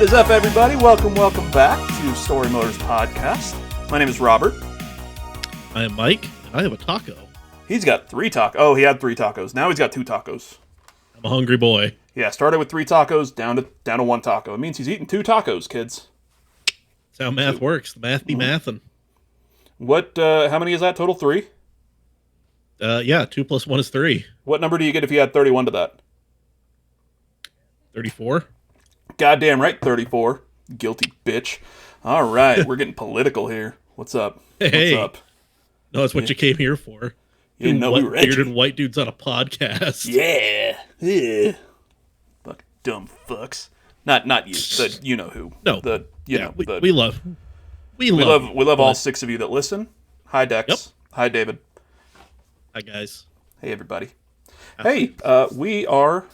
is up, everybody? Welcome back to Story Motors Podcast. My name is Robert. I am Mike, and I have a taco. He's got 3 tacos. Oh, he had 3 tacos. Now he's got 2 tacos. I'm a hungry boy. Yeah, started with 3 tacos, down to 1 taco. It means he's eating 2 tacos, kids. That's how math works. The math be mathin'. What? How many is that total? 3? Yeah, 2 plus 1 is 3. What number do you get if you add 31 to that? 34. Goddamn right, 34. Guilty bitch. All right, we're getting political here. What's up? Hey. What's up? No, that's what you came here for. You didn't know we were edgy. Bearded white dudes on a podcast. Yeah. Fuck dumb fucks. Not you. The you know who. No. We love all 6 of you that listen. Hi Dex. Yep. Hi David. Hi guys. Hey everybody. Hey, we are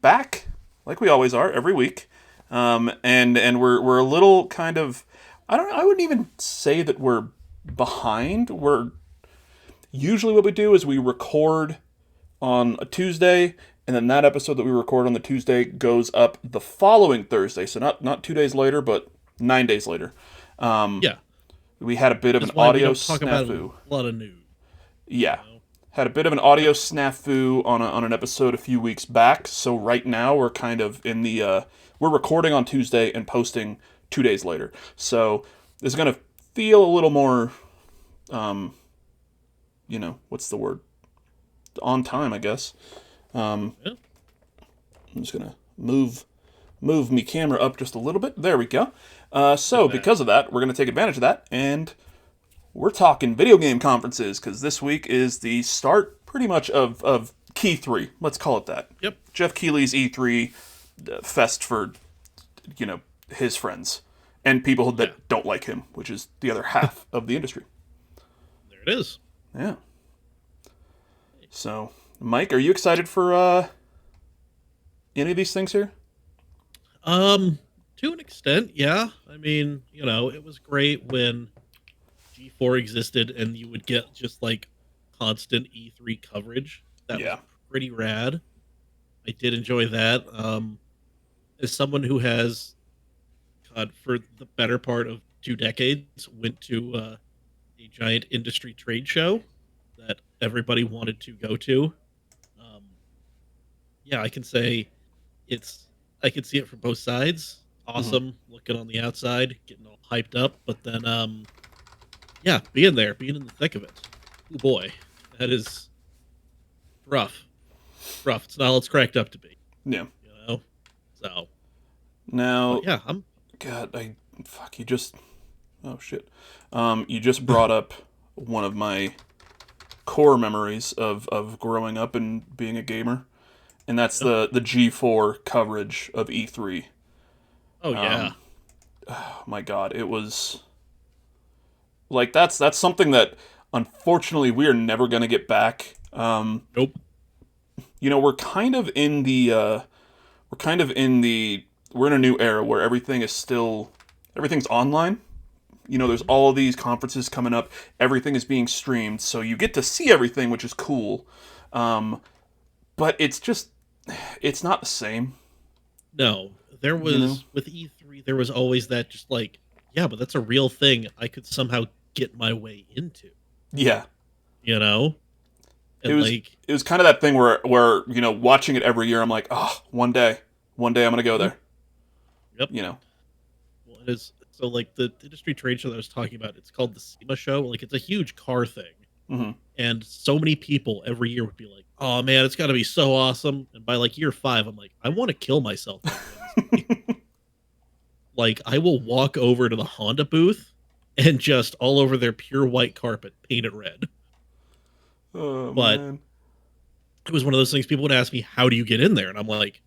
back like we always are every week. And we're a little kind of I wouldn't even say that we're behind. We're usually what we do is we record on a Tuesday, and then that episode that we record on the Tuesday goes up the following Thursday. So not 2 days later, but 9 days later. Yeah. We had a bit of an audio snafu. A lot of news. Yeah. Had a bit of an audio snafu on an episode a few weeks back. So right now we're kind of in the we're recording on Tuesday and posting 2 days later. So this is going to feel a little more what's the word? On time, I guess. I'm just going to move me camera up just a little bit. There we go. So because of that, we're going to take advantage of that, and we're talking video game conferences, because this week is the start, pretty much, of Key 3. Let's call it that. Yep. Jeff Keighley's E3 fest for, his friends, and people that don't like him, which is the other half of the industry. There it is. Yeah. So, Mike, are you excited for any of these things here? To an extent, yeah. I mean, it was great when G4 existed and you would get just like constant E3 coverage. That was pretty rad. I did enjoy that. As someone who has, for the better part of 2 decades, went to a giant industry trade show that everybody wanted to go to. I can say I can see it from both sides. Awesome looking on the outside, getting all hyped up, but then being in the thick of it. Oh boy, that is rough. It's not all it's cracked up to be. Yeah. So now you just you just brought up one of my core memories of growing up and being a gamer, and that's the G4 coverage of E3. Oh yeah. Oh my God, it was like that's something that unfortunately we are never going to get back. Nope. We're in a new era where everything's online. There's all of these conferences coming up. Everything is being streamed, so you get to see everything, which is cool. But it's not the same. No, there was with E3. There was always that just like, but that's a real thing. I could somehow get my way into. Yeah. And it was kind of that thing where watching it every year, I'm like, one day I'm gonna go there. Yep. Well, it is. So like the industry trade show that I was talking about, it's called the SEMA show. Like it's a huge car thing. Mm-hmm. And so many people every year would be like, oh man, it's got to be so awesome. And by like year 5, I'm like, I want to kill myself. Like I will walk over to the Honda booth and just all over their pure white carpet, paint it red. But man. It was one of those things people would ask me, how do you get in there? And I'm like,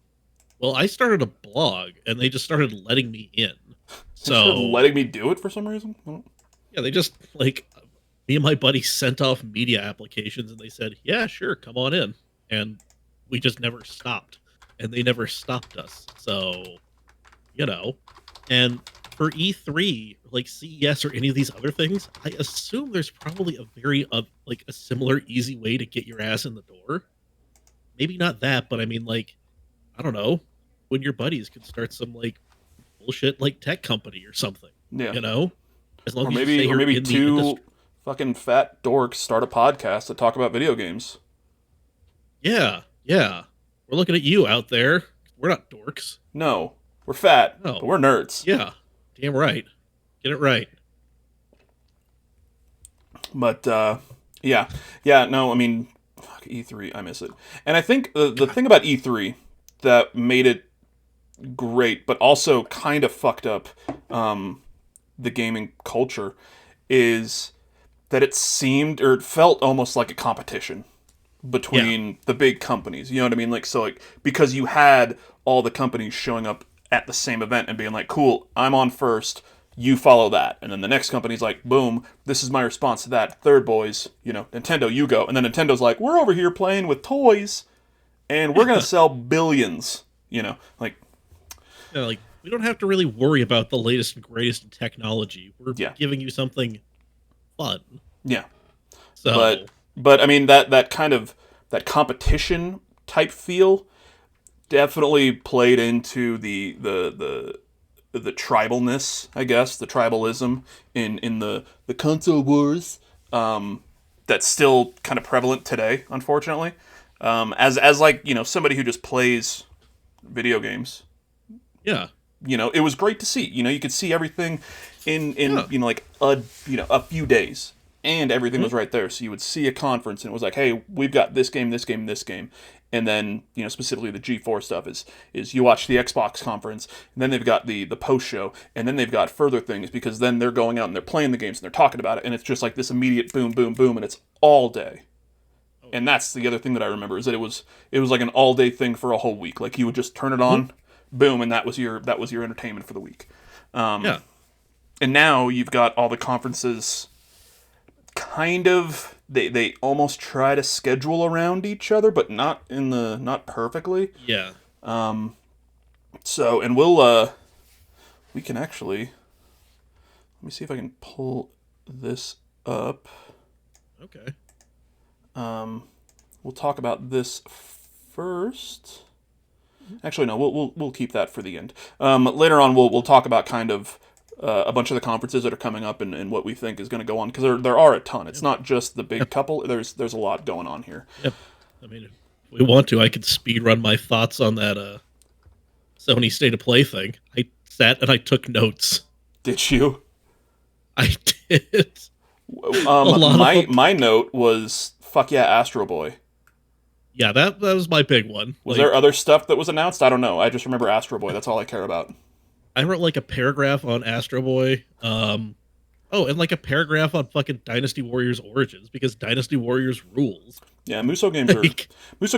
well, I started a blog and they just started letting me in. So letting me do it for some reason? Yeah, they just like me and my buddy sent off media applications and they said, yeah, sure, come on in. And we just never stopped. And they never stopped us. So, and for E3, like CES or any of these other things, I assume there's probably a very a similar easy way to get your ass in the door. Maybe not that, but I mean, like, I don't know, when your buddies could start some like bullshit like tech company or something. Yeah. You know, as long Or as you say or you're maybe in the two industry. fucking fat dorks start a podcast to talk about video games. Yeah, yeah. We're looking at you out there. We're not dorks. No, we're fat, but No. we're nerds. Yeah. Damn right. Get it right. But yeah, yeah. No, I mean, fuck, E3, I miss it. And I think the God. thing about E3 that made it great, but also kind of fucked up the gaming culture, is that it seemed or it felt almost like a competition Yeah. between the big companies. You know what I mean? Like, so like because you had all the companies showing up at the same event and being like, "Cool, I'm on first. You follow that." And then the next company's like, "Boom, this is my response to that. Third boys, Nintendo, you go." And then Nintendo's like, "We're over here playing with toys and we're going to Yeah. sell billions." Like, Yeah, like we don't have to really worry about the latest and greatest in technology. We're yeah. giving you something fun. Yeah. But So but I mean that kind of that competition type feel definitely played into the tribalness, I guess, the tribalism in the console wars. That's still kind of prevalent today, unfortunately. As like somebody who just plays video games, yeah. it was great to see. You could see everything in Yeah. like a few days, and everything Mhm. was right there. So you would see a conference, and it was like, hey, we've got this game, this game, this game, and then specifically the G4 stuff is you watch the Xbox conference, and then they've got the post show, and then they've got further things because then they're going out and they're playing the games and they're talking about it, and it's just like this immediate boom, boom, boom, and it's all day. Oh And yeah. that's the other thing that I remember is that it was like an all day thing for a whole week. Like you would just turn it Mhm. on, boom, and that was your entertainment for the week. Yeah. And now you've got all the conferences kind of they almost try to schedule around each other, but not perfectly. Yeah. So and we can actually let me see if I can pull this up. Okay. We'll talk about this first. Actually, no, we'll keep that for the end. Later on, we'll talk about kind of a bunch of the conferences that are coming up and what we think is going to go on because there are a ton. It's Yep. not just the big Yep. couple. There's a lot going on here. Yep. I mean, if we want to, I could speed run my thoughts on that Sony State of Play thing. I sat and I took notes. Did you? I did. A lot of My them. my note was fuck yeah, Astro Boy. Yeah, that was my big one. Was there Like other stuff that was announced? I don't know. I just remember Astro Boy. That's all I care about. I wrote like a paragraph on Astro Boy. Oh, and like a paragraph on fucking Dynasty Warriors Origins because Dynasty Warriors rules. Yeah, Like Muso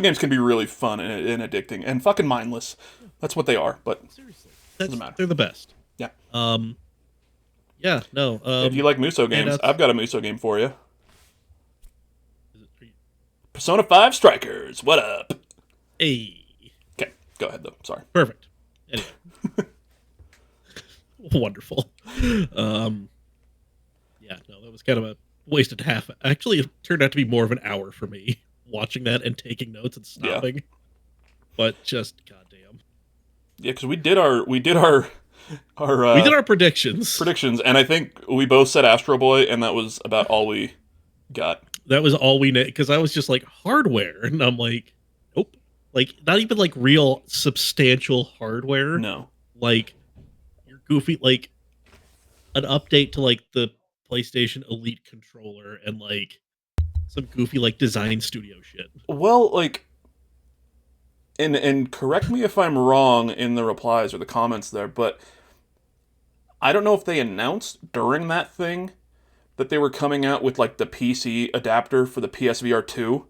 games can be really fun and addicting and fucking mindless. That's what they are, but seriously, doesn't matter. they're the best. Yeah. Um, yeah, no. If you like Muso And games, I've got a Muso game for you. is it, Persona 5 Strikers. What up? hey, Okay, go ahead though. Sorry. perfect. Anyway, wonderful. Um, yeah, no, that was kind of a wasted half. Actually, it turned out to be more of an hour for me watching that and taking notes and Yeah. stopping. But just goddamn, Yeah, because we did our we did our predictions. predictions, and I think we both said Astro Boy, and that was about all we got. That was all we need because I was just like hardware, and I'm like, nope, like not even like real substantial hardware. No. Like you're goofy, like an update to like the PlayStation Elite controller and like some goofy like design studio shit. Well, like, and correct me if I'm wrong in the replies or the comments there, but I don't know if they announced during that thing that they were coming out with like the PC adapter for the PSVR 2.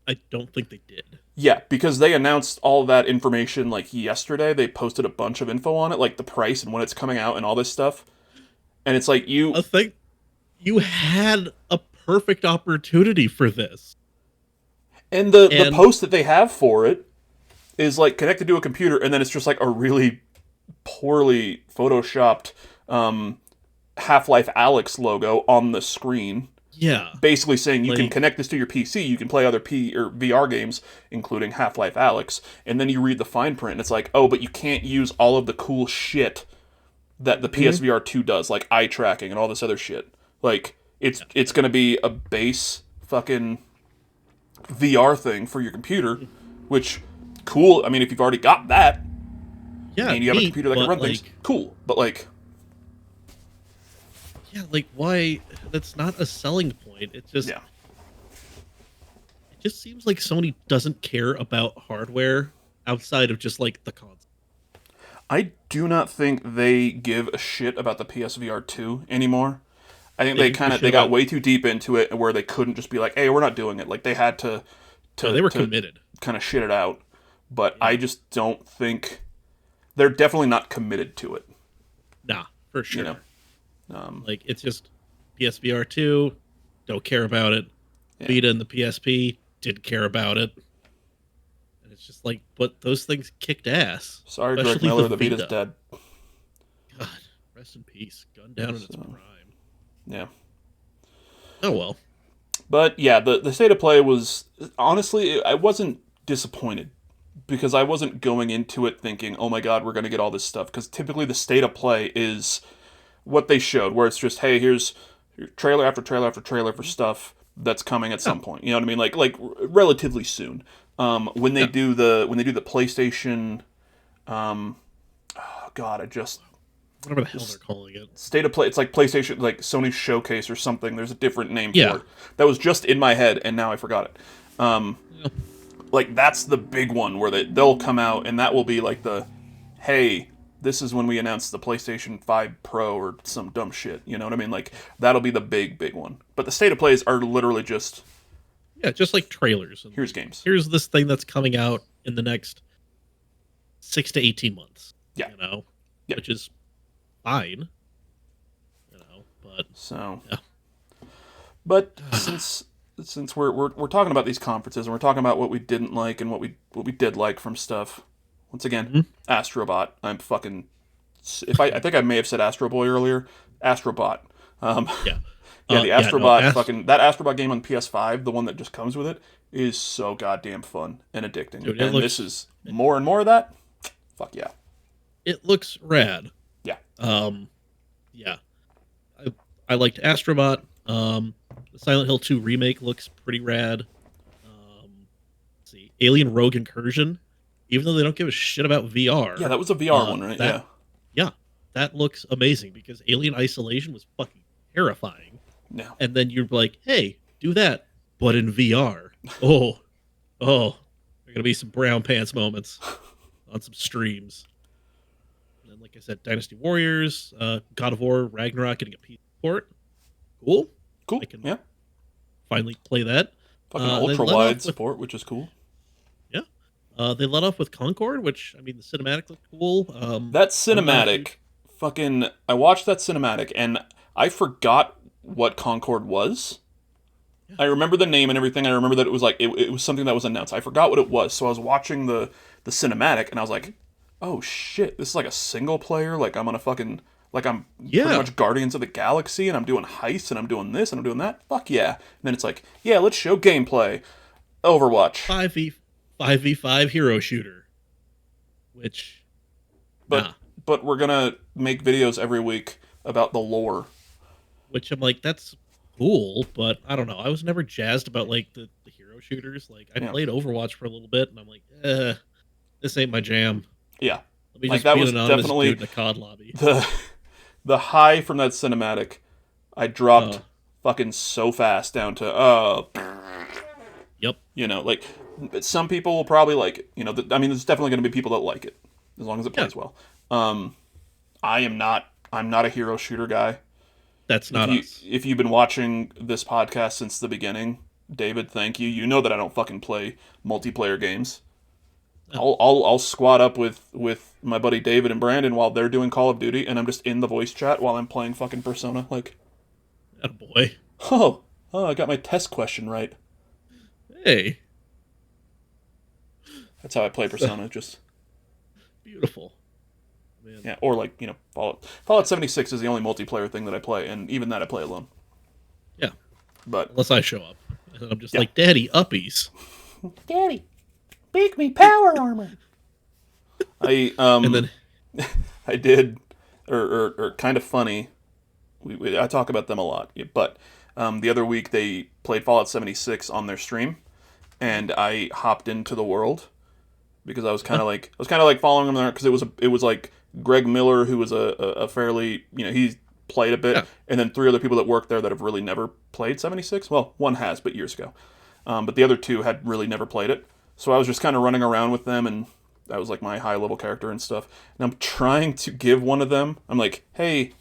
I don't think they did. Yeah, because they announced all that information like yesterday. They posted a bunch of info on it, like the price and when it's coming out and all this stuff. And it's like I think you had a perfect opportunity for this. and the And post that they have for it is like connected to a computer, and then it's just like a really poorly photoshopped Half-Life Alyx logo on the screen. Yeah, basically saying you can like connect this to your PC, you can play other P or VR games, including Half-Life Alyx, and then you read the fine print, and it's like, oh, but you can't use all of the cool shit that the mhm, PSVR 2 does, like eye tracking and all this other shit. Like, yeah, it's gonna be a base fucking VR thing for your computer, which, cool. I mean, if you've already got that, yeah, and you have a neat, computer that can but run things, like, cool. But, like, yeah, like why? That's not a selling point. yeah. It just seems like Sony doesn't care about hardware outside of just like the console. I do not think they give a shit about the PSVR 2 anymore. I think They they didn't give a kind of shit they got about. way too deep into it where they couldn't just be like, "Hey, we're not doing it." Like they had to No, they were to committed. kind of shit it out. But I Yeah, just don't think they're definitely not committed to it. nah, for You know, sure. um, Like it's just PSVR two, don't care about it. yeah. Vita and the PSP didn't care about it, and it's just like, but those things kicked ass, Sorry, Greg especially the Miller, the Vita's Vita. dead. God, rest in peace. Gunned down in its So prime. yeah. Oh well. But yeah, the state of play was honestly, I wasn't disappointed because I wasn't going into it thinking, "Oh my God, we're going to get all this stuff." Because typically the state of play is what they showed, where it's just, "Hey, here's trailer after trailer after trailer for stuff that's coming at Yeah, some point." You know what I mean? Like relatively soon. yeah. When they do the PlayStation, oh God, I just Whatever the hell they're this calling it. state of play. It's like PlayStation, like Sony Showcase or something. There's a different name for Yeah. it. That was just in my head, and now I forgot it. Yeah. Like that's the big one where they'll come out, and that will be like the, hey, this is when we announce the PlayStation 5 Pro or some dumb shit. You know what I mean? Like that'll be the big one. But the state of plays are literally just Yeah, just like trailers and here's like games. here's this thing that's coming out in the next 6 to 18 months. Yeah, You know, yeah. which is fine. You know, but So, yeah. but since we're talking about these conferences and we're talking about what we didn't like and what we did like from stuff. Once again, Mhm. Astrobot. I'm fucking. If I think I may have said Astro Boy earlier. Astrobot. Um, Yeah. yeah, the Yeah, no, Astrobot fucking that Astrobot game on PS5, the one that just comes with it, is so goddamn fun and addicting. dude, And this is more and more of that. Fuck yeah. it looks rad. Yeah. Um yeah. I I liked Astrobot. The Silent Hill 2 remake looks pretty rad. Let's see. Alien Rogue Incursion, even though they don't give a shit about Yeah, VR, that was a VR one, right? that Yeah. yeah, that looks amazing because Alien Isolation was fucking terrifying. Yeah. And then you're like, hey, do that, but in VR. Oh, oh, there are gonna be some brown pants moments on some streams. And then, like I said, Dynasty Warriors, God of War, Ragnarok getting a PC port. Cool. I Cool. can Yeah. finally play that. Fucking They ultra let wide off with support, which is cool. yeah. They let off with Concord, which I mean the cinematic looked cool. That I'm not a huge cinematic, fucking. I watched that cinematic and I forgot what Concord was. yeah. I remember the name and everything. I remember that it was like it was something that was announced. I forgot what it was, so I was watching the cinematic and I was like, "Oh shit, this is like a single player. Like I'm on a fucking like I'm pretty Yeah. much Guardians of the Galaxy and I'm doing heists and I'm doing this and I'm doing that. Fuck yeah!" And then it's like, "Yeah, let's show gameplay. Overwatch." 5v5 hero shooter, which But nah, but we're gonna make videos every week about the lore. which I'm like that's cool, but I don't know. I was never jazzed about like the hero shooters. Like I Yeah, played Overwatch for a little bit, and I'm like, this ain't my jam. yeah. Let me Like just that be an was anonymous dude definitely in a COD lobby. the the high from that cinematic. I Uh, dropped fucking so fast down to yep. like some people will probably like it. I mean, there's definitely going to be people that like it as long as it Yeah, plays well. I am not. I'm not a hero shooter guy. that's not us. If you've been watching this podcast since the beginning, David, thank you. You know that I don't fucking play multiplayer games. No. I'll squat up with my buddy David and Brandon while they're doing Call of Duty, and I'm just in the voice chat while I'm playing fucking Persona. Like, Boy. oh, I got my test question right. Hey, That's how I play so Persona. Just beautiful, man. yeah, or like Fallout. Fallout 76 is the only multiplayer thing that I play, and even that I play alone. Yeah. But Unless I show up. And I'm just yeah. like, Daddy, uppies. Daddy, make me power armor. I And then, I did, or kind of funny. I talk about them a lot, but the other week they played Fallout 76 on their stream, and I hopped into the world because I was kind of like following them there because it was like Greg Miller, who was a fairly, he played a bit, yeah. and then three other people that work there that have really never played 76. Well, one has, but years ago. But the other two had really never played it. So I was just kind of running around with them, and that was like my high level character and stuff. And I'm trying to give one of them. I'm like, hey,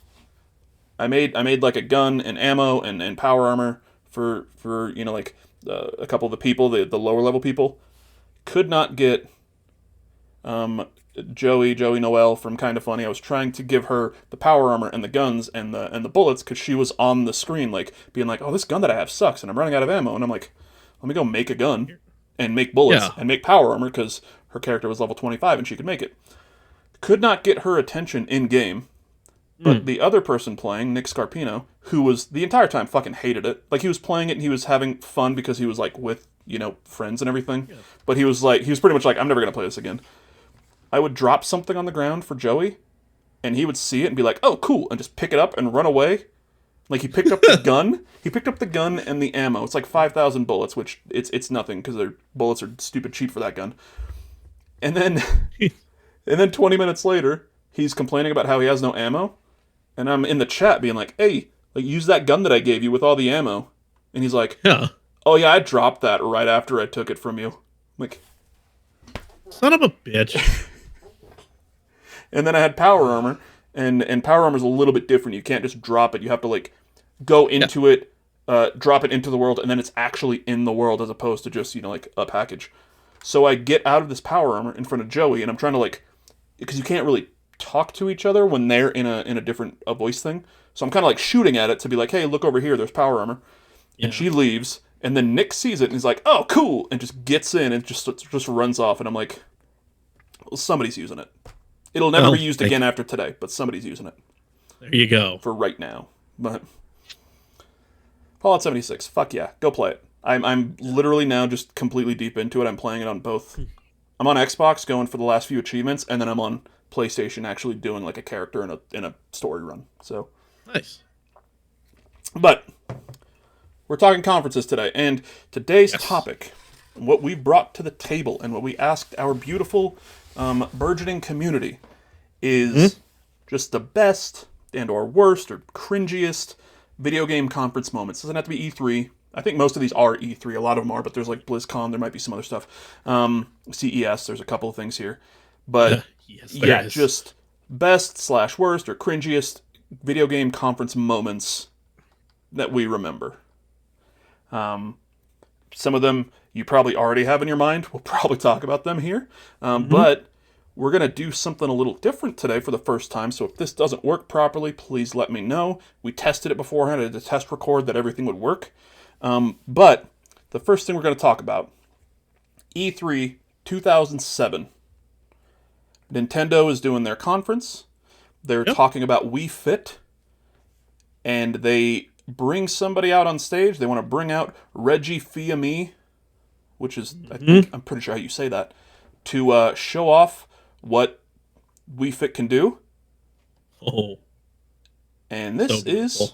I made like a gun and ammo and power armor for like a couple of the people, the lower level people. Could not get Joey Noel from Kind of Funny. I was trying to give her the power armor and the guns and the bullets because she was on the screen like being like, oh, this gun that I have sucks and I'm running out of ammo. And I'm like, let me go make a gun and make bullets Yeah. and make power armor because her character was level 25 and she could make it. Could not get her attention in game. But the other person playing, Nick Scarpino, who was the entire time fucking hated it. Like, he was playing it and he was having fun because he was, like, with, friends and everything. Yeah. But he was pretty much like, I'm never going to play this again. I would drop something on the ground for Joey, and he would see it and be like, oh, cool, and just pick it up and run away. Like, he picked up the gun. He picked up the gun and the ammo. It's like 5,000 bullets, which it's nothing because their bullets are stupid cheap for that gun. And then 20 minutes later, he's complaining about how he has no ammo. And I'm in the chat being like, hey, like, use that gun that I gave you with all the ammo. And he's like, Yeah. oh yeah, I dropped that right after I took it from you. I'm like, Son of a bitch. and then I had power armor, and power armor is a little bit different. You can't just drop it. You have to like go into it, drop it into the world, and then it's actually in the world as opposed to just like a package. So I get out of this power armor in front of Joey, and I'm trying to like, because you can't really talk to each other when they're in a different voice thing. So I'm kind of like shooting at it to be like, hey, look over here, there's power armor. Yeah. And she leaves, and then Nick sees it and he's like, oh, cool, and just gets in and just runs off. And I'm like, well, somebody's using it. It'll never be used again after today, but somebody's using it. There you go. For right now. But Fallout 76, fuck yeah, go play it. I'm literally now just completely deep into it. I'm playing it on both. I'm on Xbox going for the last few achievements, and then I'm on PlayStation actually doing like a character in a story run. So nice. But we're talking conferences today, and today's topic, what we brought to the table and what we asked our beautiful burgeoning community is just the best and or worst or cringiest video game conference moments. It doesn't have to be E3. I think most of these are E3. A lot of them are, but there's like BlizzCon. There might be some other stuff. CES. There's a couple of things here. But yes, just best/worst or cringiest video game conference moments that we remember. Some of them you probably already have in your mind. We'll probably talk about them here. But we're going to do something a little different today for the first time. So if this doesn't work properly, please let me know. We tested it beforehand. I did a test record that everything would work. But the first thing we're going to talk about, E3 2007. Nintendo is doing their conference. They're talking about Wii Fit. And they bring somebody out on stage. They want to bring out Reggie Fils-Aimé, which is, I'm pretty sure how you say that, to show off what Wii Fit can do. Oh. And this is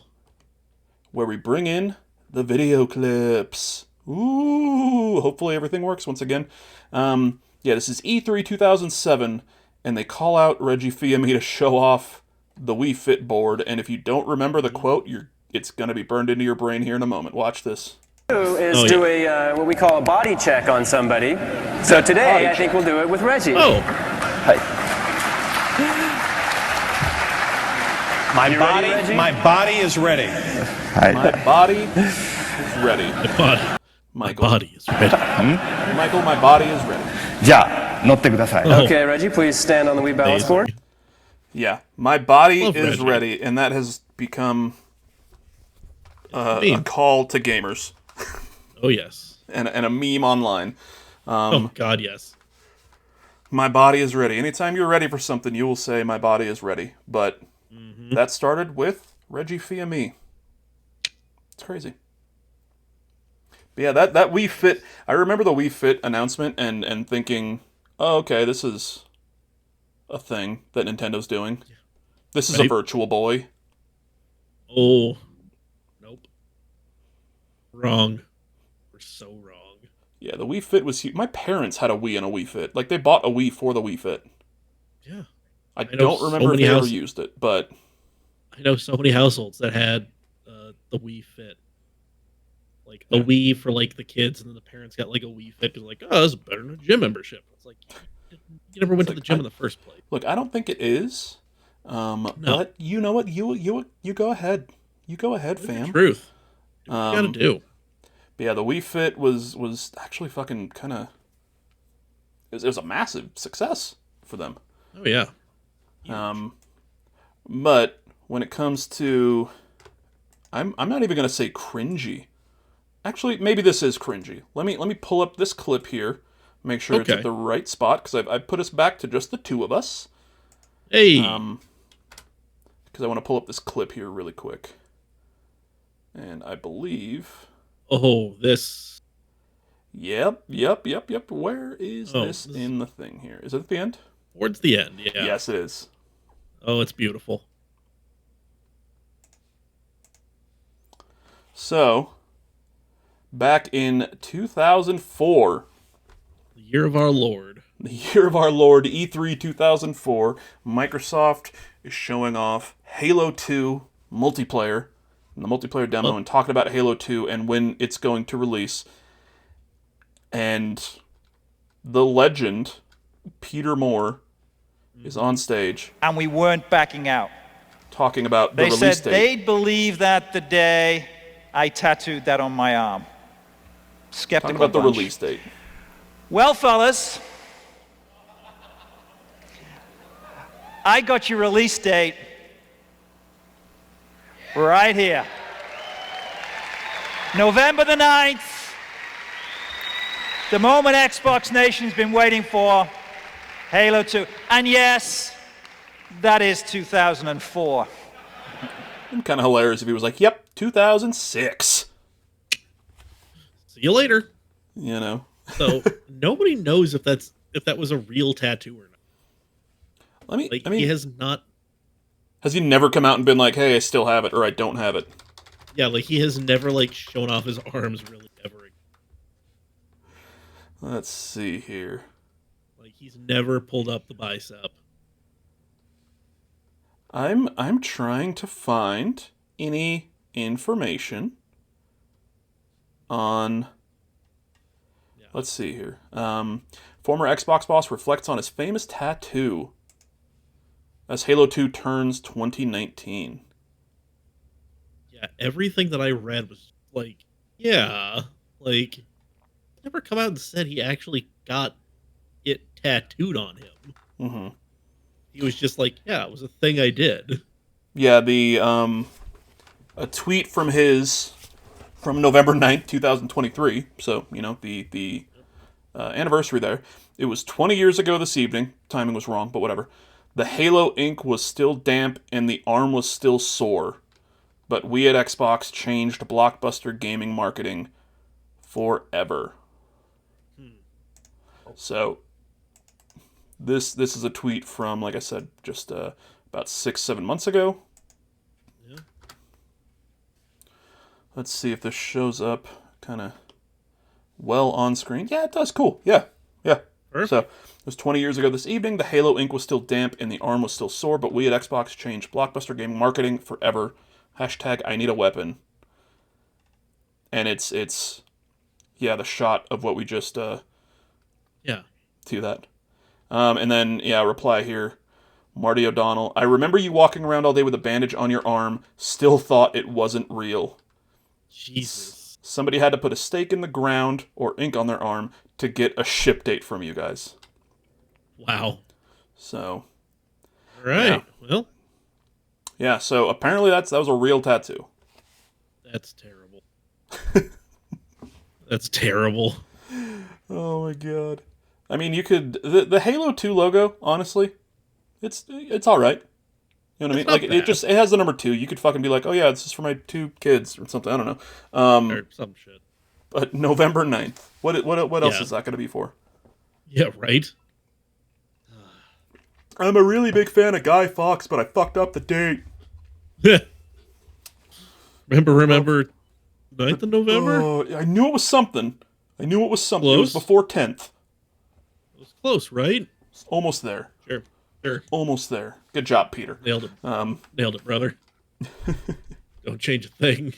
where we bring in the video clips. Ooh, hopefully everything works once again. This is E3 2007, and they call out Reggie Fils-Aimé to show off the Wii Fit board. And if you don't remember the quote, it's going to be burned into your brain here in a moment. Watch this. Is do a what we call a body check on somebody. So today, I think we'll do it with Reggie. Oh. My body is ready. My body is ready. My body is ready. Michael, my body is ready. じゃあ乗ってください。Okay, Reggie, please stand on the Wii balance board. Yeah, my body is Reggie. ready, and that has become a call to gamers. Oh, yes. And a meme online. Oh, God, yes. My body is ready. Anytime you're ready for something, you will say, my body is ready. But that started with Reggie Fils-Aimé. It's crazy. But yeah, that Wii Fit. I remember the Wii Fit announcement and thinking, oh, okay, this is a thing that Nintendo's doing. This is a Right. Virtual Boy. Oh, nope. Wrong. We're so wrong. Yeah, the Wii Fit was huge. My parents had a Wii and a Wii Fit. Like, they bought a Wii for the Wii Fit. Yeah. I know don't so remember if many they ever houses- used it, but I know so many households that had the Wii Fit. Like, a Yeah. Wii for, like, the kids, and then the parents got, like, a Wii Fit. Because, like, oh, this is better than a gym membership. It's like, you never went to like, the gym in the first place. look, I don't think it is. But you know what? You go ahead. You go ahead, fam. Truth. Do what you gotta do. But yeah, the Wii Fit was actually fucking kind of. It was a massive success for them. Oh, yeah. But when it comes to, I'm not even gonna say cringy. Actually, maybe this is cringy. Let me pull up this clip here. Make sure it's Okay. at the right spot because I've put us back to just the two of us. Hey. Because I want to pull up this clip here really quick. And I believe. Oh, this. Yep. Where is this in the thing here? Is it at the end? Towards the end, yeah. Yes, it is. Oh, it's beautiful. So, back in 2004, The year of our Lord. the year of our Lord, E3 2004, Microsoft is showing off Halo 2 multiplayer, the multiplayer demo, and talking about Halo 2 and when it's going to release. And the legend, Peter Moore, is on stage And we weren't backing out. talking about the They release said date. they'd believe that the day I tattooed that on my arm. Talking Skeptical about the bunch. release date. Well, fellas, I got your release date right here. November the 9th, the moment Xbox Nation's been waiting for, Halo 2. And yes, that is 2004. It'd be kind of hilarious if he was like, yep, 2006. See you later. You know? So nobody knows if that was a real tattoo or not. Like, I mean, he has not. has he never come out and been like, hey, I still have it, or I don't have it? Yeah, like he has never like shown off his arms really ever. Let's see here. Like he's never pulled up the bicep. I'm trying to find any information on. Let's see here. Former Xbox boss reflects on his famous tattoo as Halo 2 turns 2019. Yeah, everything that I read was like, yeah, like never come out and said he actually got it tattooed on him. Mm-hmm. He was just like, yeah, it was a thing I did. Yeah, a tweet from November 9th, 2023. So, you know, the anniversary there. It was 20 years ago this evening. Timing was wrong, but whatever. The Halo ink was still damp and the arm was still sore. But we at Xbox changed blockbuster gaming marketing forever. So, this is a tweet from, like I said, just about 6-7 months ago. Yeah. Let's see if this shows up kind of well on screen. Yeah, it does. Cool. Yeah. Perfect. So, it was 20 years ago this evening. The Halo ink was still damp and the arm was still sore, but we at Xbox changed blockbuster gaming marketing forever. Hashtag I need a weapon. And it's the shot of what we just Yeah. to that. And then, reply here. Marty O'Donnell. I remember you walking around all day with a bandage on your arm, still thought it wasn't real. Jesus. Somebody had to put a stake in the ground or ink on their arm to get a ship date from you guys. Wow. So, All right. Well, yeah, so apparently that was a real tattoo. that's terrible. That's terrible. Oh my god. I mean, you could the Halo 2 logo, honestly, it's all right. You know what I mean? It's not Like bad. it has the number 2. You could fucking be like, "Oh yeah, this is for my 2 kids" or something. I don't know. Or some shit. But November 9th. What else Yeah. is that going to be for? Yeah, right? I'm a really big fan of Guy Fawkes, but I fucked up the date. remember 9th of November? Oh, I knew it was something. It was Close? before 10th. It was close, right? It's almost there. Sure. Almost there. Good job, Peter. Nailed it. Nailed it, brother. Don't change a thing.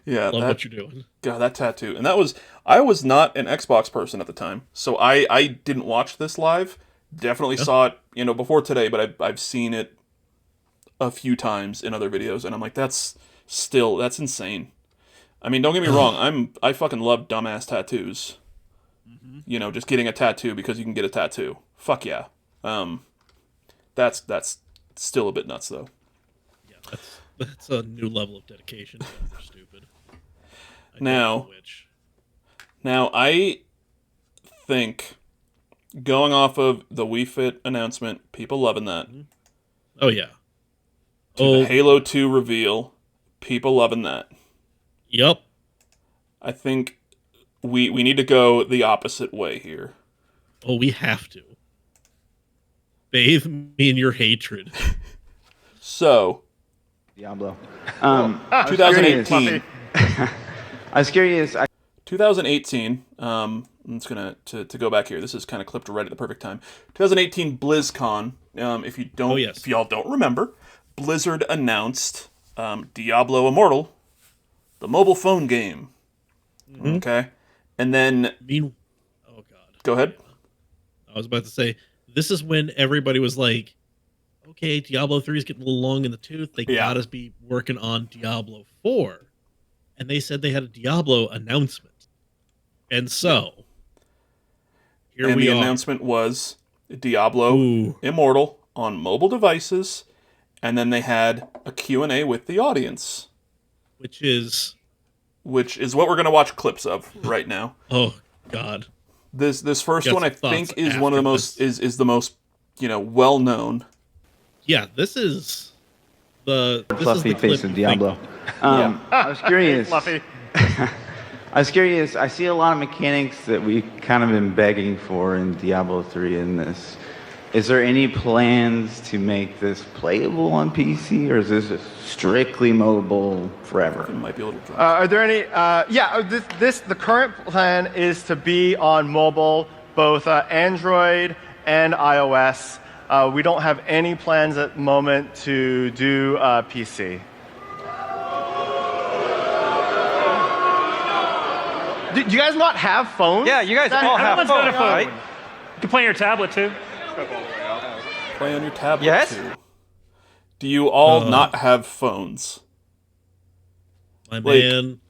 Yeah, Love what you're doing. God, that tattoo. And I was not an Xbox person at the time, so I didn't watch this live. Definitely saw it, before today, but I've seen it a few times in other videos, and I'm like, that's insane. I mean, don't get me wrong, I fucking love dumbass tattoos. Mm-hmm. Just getting a tattoo because you can get a tattoo. Fuck yeah. That's still a bit nuts though. Yeah, that's a new level of dedication. You're stupid. Now, I think going off of the Wii Fit announcement, people loving that. Oh yeah. The Halo 2 reveal, people loving that. Yep. I think we need to go the opposite way here. Oh, we have to. Bathe me in your hatred. So, Diablo. 2018. I was curious. 2018. I'm just gonna to go back here. This is kind of clipped right at the perfect time. 2018 BlizzCon. If y'all don't remember, Blizzard announced Diablo Immortal, the mobile phone game. Mm-hmm. Okay, and then oh god. Go ahead. I was about to say, this is when everybody was like, okay, Diablo 3 is getting a little long in the tooth. They gotta be working on Diablo 4. And they said they had a Diablo announcement. And so, here we are. The announcement was Diablo Immortal on mobile devices, and then they had a Q&A with the audience. Which is what we're going to watch clips of right now. Oh, God. This first one, I think, is one of the most is the most well-known. Yeah, this is the fluffy face of Diablo. I was curious. Fluffy. I was curious. I see a lot of mechanics that we've kind of been begging for in Diablo 3 in this. Is there any plans to make this playable on PC, or is this just strictly mobile forever? It might be a little drunk. Are there any? The current plan is to be on mobile, both Android and iOS. We don't have any plans at the moment to do PC. Do you guys not have phones? Yeah, you guys all have Everyone's got a phones, phone. right? You can play on your tablet too. Play on your tablet Yes? too. Do you all not have phones? My man,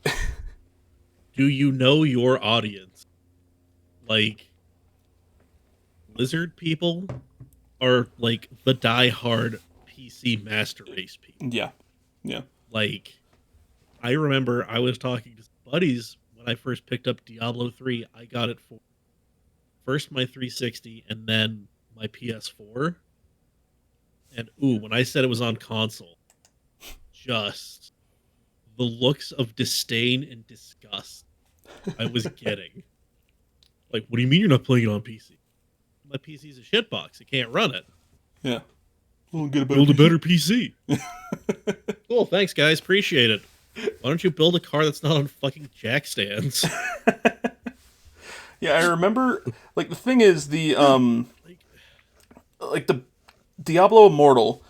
do you know your audience? Like, Blizzard people are like the die-hard PC master race people. Yeah. Like, I remember I was talking to some buddies when I first picked up Diablo 3. I got it for first my 360 and then my PS4. And when I said it was on console, just the looks of disdain and disgust I was getting. Like, what do you mean you're not playing it on PC? My PC's a shitbox. It can't run it. Yeah. We'll Build a better PC. Cool, thanks guys. Appreciate it. Why don't you build a car that's not on fucking jack stands? Yeah, I remember, like, the thing is, the Diablo Immortal,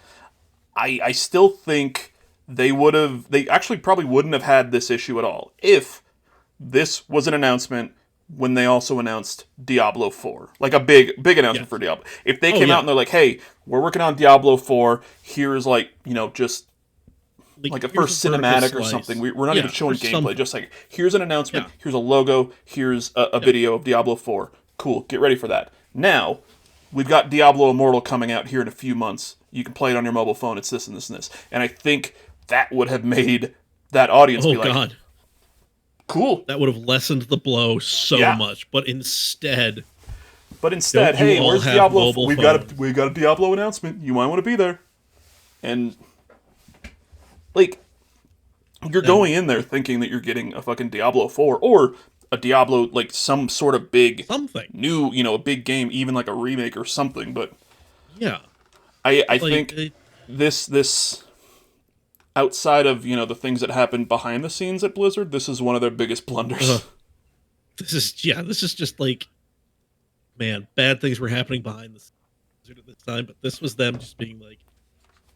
I still think they actually probably wouldn't have had this issue at all if this was an announcement when they also announced Diablo 4. Like a big announcement for Diablo. If they came out and they're like, hey, we're working on Diablo 4, here's just like a first cinematic or something. We're not even showing gameplay. Just like, here's an announcement, here's a logo, here's a video of Diablo 4. Cool, get ready for that. Now, we've got Diablo Immortal coming out here in a few months. You can play it on your mobile phone. It's this and this and this. And I think that would have made that audience be like, God. Cool. That would have lessened the blow so much. But instead, hey, where's Diablo? We got a Diablo announcement. You might want to be there. And like, You're going in there thinking that you're getting a fucking Diablo 4 or a Diablo, like some sort of big something new, a big game, even like a remake or something. But yeah, I think this outside of the things that happened behind the scenes at Blizzard, this is one of their biggest blunders. This is just like, man, bad things were happening behind the scenes at this time, but this was them just being like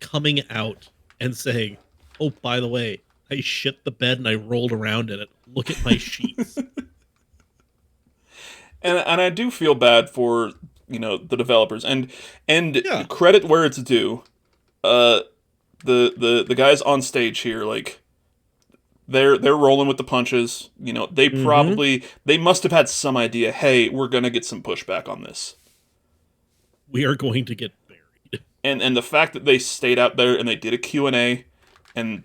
coming out and saying, "Oh, by the way, I shit the bed and I rolled around in it. Look at my sheets." and I do feel bad for the developers and credit where it's due. The guys on stage here, like they're rolling with the punches. They probably they must have had some idea. Hey, we're gonna get some pushback on this. We are going to get buried. And the fact that they stayed out there and they did a Q&A and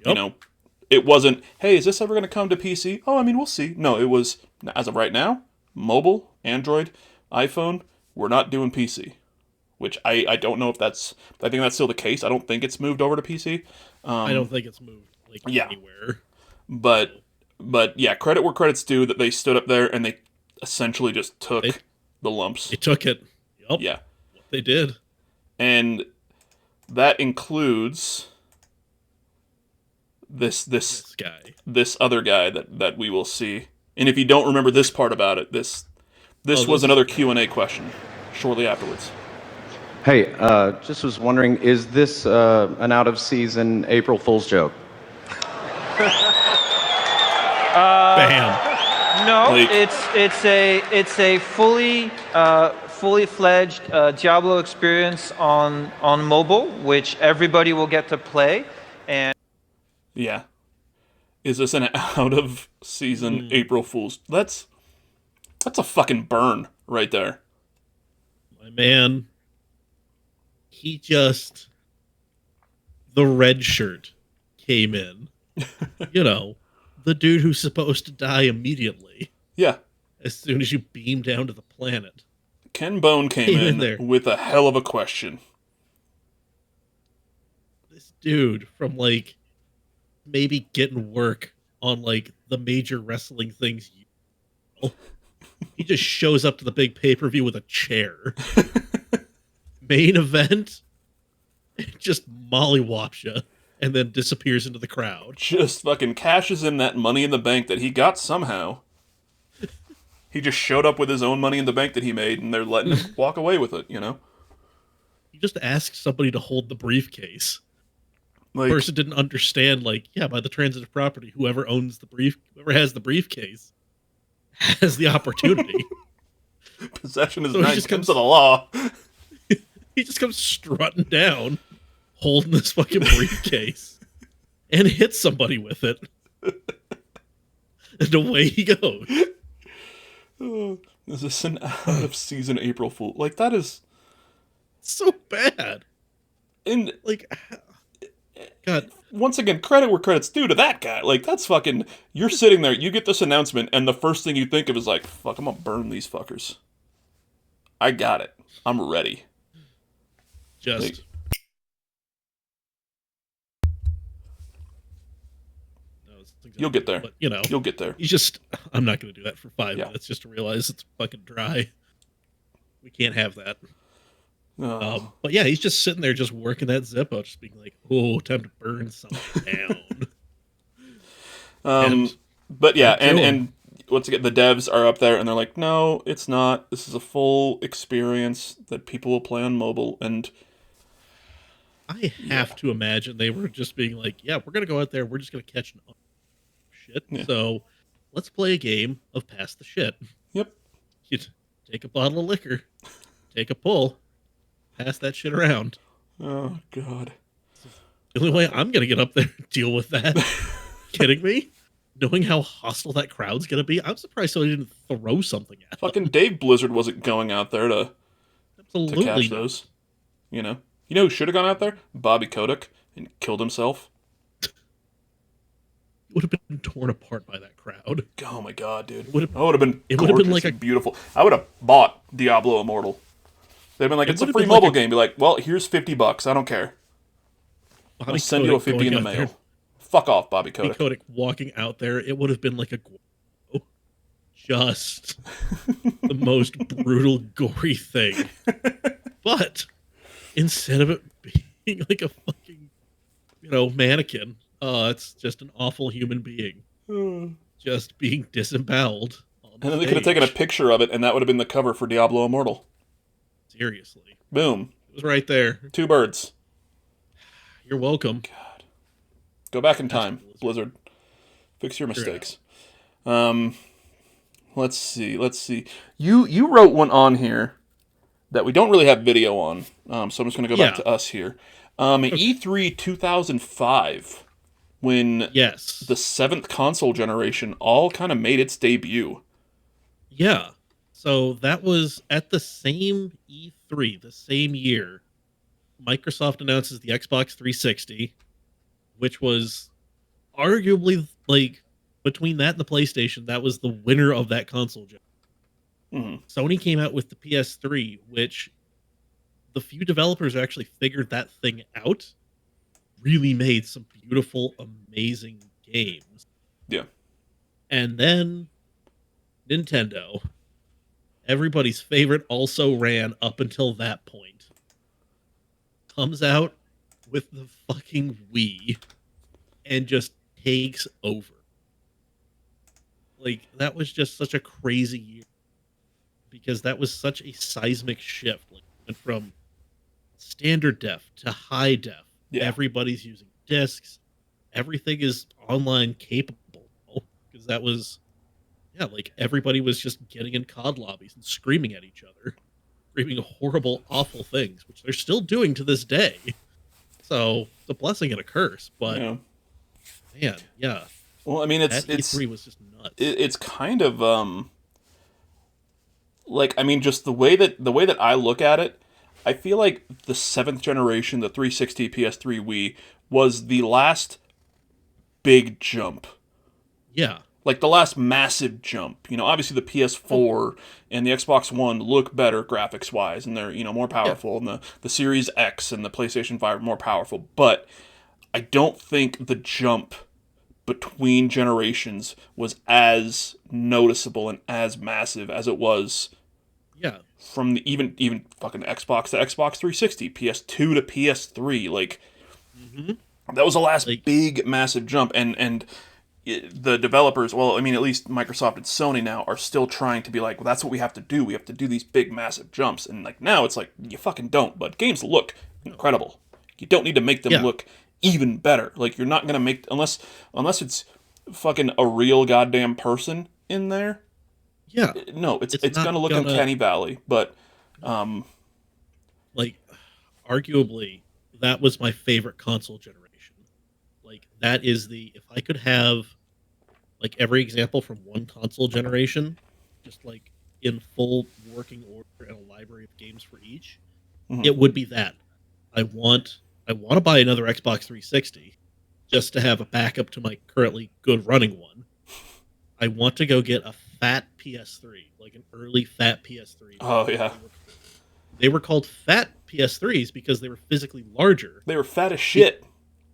it wasn't, hey, is this ever going to come to PC? Oh, I mean, we'll see. No, it was, as of right now, mobile, Android, iPhone, we're not doing PC. Which I don't know if I think that's still the case. I don't think it's moved over to PC. I don't think it's moved anywhere. But yeah, credit where credit's due that they stood up there and they essentially just took the lumps. They took it. Yep. Yeah. They did. And that includes this guy. This other guy that we will see. And if you don't remember this part about it, this was another Q&A question shortly afterwards. Hey, just was wondering, is this an out-of-season April Fool's joke? Bam. No, it's a fully fledged Diablo experience on mobile, which everybody will get to play. And yeah, is this an out of season April Fool's? That's a fucking burn right there. My man, the red shirt came in. The dude who's supposed to die immediately. Yeah. As soon as you beam down to the planet. Ken Bone came in there with a hell of a question. This dude from maybe getting work on the major wrestling things. He just shows up to the big pay-per-view with a chair. Main event, just mollywops you and then disappears into the crowd. Just fucking cashes in that money in the bank that he got somehow. He just showed up with his own money in the bank that he made, and they're letting him walk away with it, He just asked somebody to hold the briefcase. The person didn't understand, by the transitive property, whoever has the briefcase has the opportunity. Possession is nine tenths of the law. He just comes strutting down, holding this fucking briefcase, and hits somebody with it. And away he goes. Is this an out-of-season April Fool? That is so bad. And God. Once again, credit where credit's due to that guy. That's fucking. You're sitting there, you get this announcement, and the first thing you think of is fuck, I'm gonna burn these fuckers. I got it. I'm ready. You'll get there. But, you'll get there. I'm not going to do that for 5 minutes just to realize it's fucking dry. We can't have that. But yeah, he's just sitting there just working that Zippo, just being like, oh, time to burn something down. But yeah, and once again, the devs are up there and they're like, no, it's not. This is a full experience that people will play on mobile. And I have to imagine they were just being like, yeah, we're going to go out there. We're just going to catch shit. Yeah. So let's play a game of pass the shit. Yep. You take a bottle of liquor, take a pull, pass that shit around. Oh, God. The only way I'm going to get up there and deal with that. Kidding me? Knowing how hostile that crowd's going to be, I'm surprised somebody didn't throw something at fucking Dave Blizzard wasn't going out there to catch those. You know who should have gone out there? Bobby Kotick, and killed himself. Would have been torn apart by that crowd. Oh my God, dude! It would have been gorgeous and beautiful. I would have bought Diablo Immortal. They'd been like, it's a free mobile game. Be like, well, here's $50. I don't care. I'll send you a 50 in the mail. Fuck off, Bobby Kotick. Kotick walking out there, it would have been like a just the most brutal, gory thing. But instead of it being like a fucking, mannequin, it's just an awful human being just being disemboweled. And then they could have taken a picture of it, and that would have been the cover for Diablo Immortal. Seriously. Boom. It was right there. 2 birds. You're welcome. God. Go back in time, Blizzard. Fix your mistakes. Let's see. You wrote one on here that we don't really have video on, so I'm just going to go back to us here. E3 2005, when the 7th console generation all kind of made its debut. Yeah. So that was at the same E3, the same year, Microsoft announces the Xbox 360, which was arguably, like, between that and the PlayStation, that was the winner of that console gen. Sony came out with the PS3, which the few developers who actually figured that thing out really made some beautiful, amazing games. Yeah. And then Nintendo, everybody's favorite also ran up until that point, comes out with the fucking Wii and just takes over. Like, that was just such a crazy year because that was such a seismic shift. Like, went from standard def to high def. Yeah. Everybody's using discs. Everything is online capable because that was, like, everybody was just getting in COD lobbies and screaming at each other, screaming horrible, awful things, which they're still doing to this day. So it's a blessing and a curse, but man, yeah. Well, I mean, it's E3 was just nuts. It's kind of like, I mean, just the way that I look at it, I feel like the 7th generation, the 360, PS3, Wii, was the last big jump. Yeah. Like the last massive jump. Obviously the PS4 and the Xbox One look better graphics-wise, and they're, more powerful, and the Series X and the PlayStation 5 are more powerful, but I don't think the jump between generations was as noticeable and as massive as it was from the even fucking Xbox to Xbox 360, PS2 to PS3. Like, that was the last big massive jump, and the developers, well, I mean, at least Microsoft and Sony now are still trying to be like, well, that's what we have to do. We have to do these big massive jumps, and like now it's like, you fucking don't. But games look incredible. You don't need to make them look even better. Like, you're not gonna make, unless it's fucking a real goddamn person in there. Yeah. No, it's gonna look uncanny valley, but like, arguably that was my favorite console generation. Like, that is if I could have like every example from one console generation, just like in full working order and a library of games for each, it would be that. I want to buy another Xbox 360 just to have a backup to my currently good running one. I want to go get a fat PS3, like an early fat PS3. Oh, yeah. They were called fat PS3s because they were physically larger. They were fat as shit.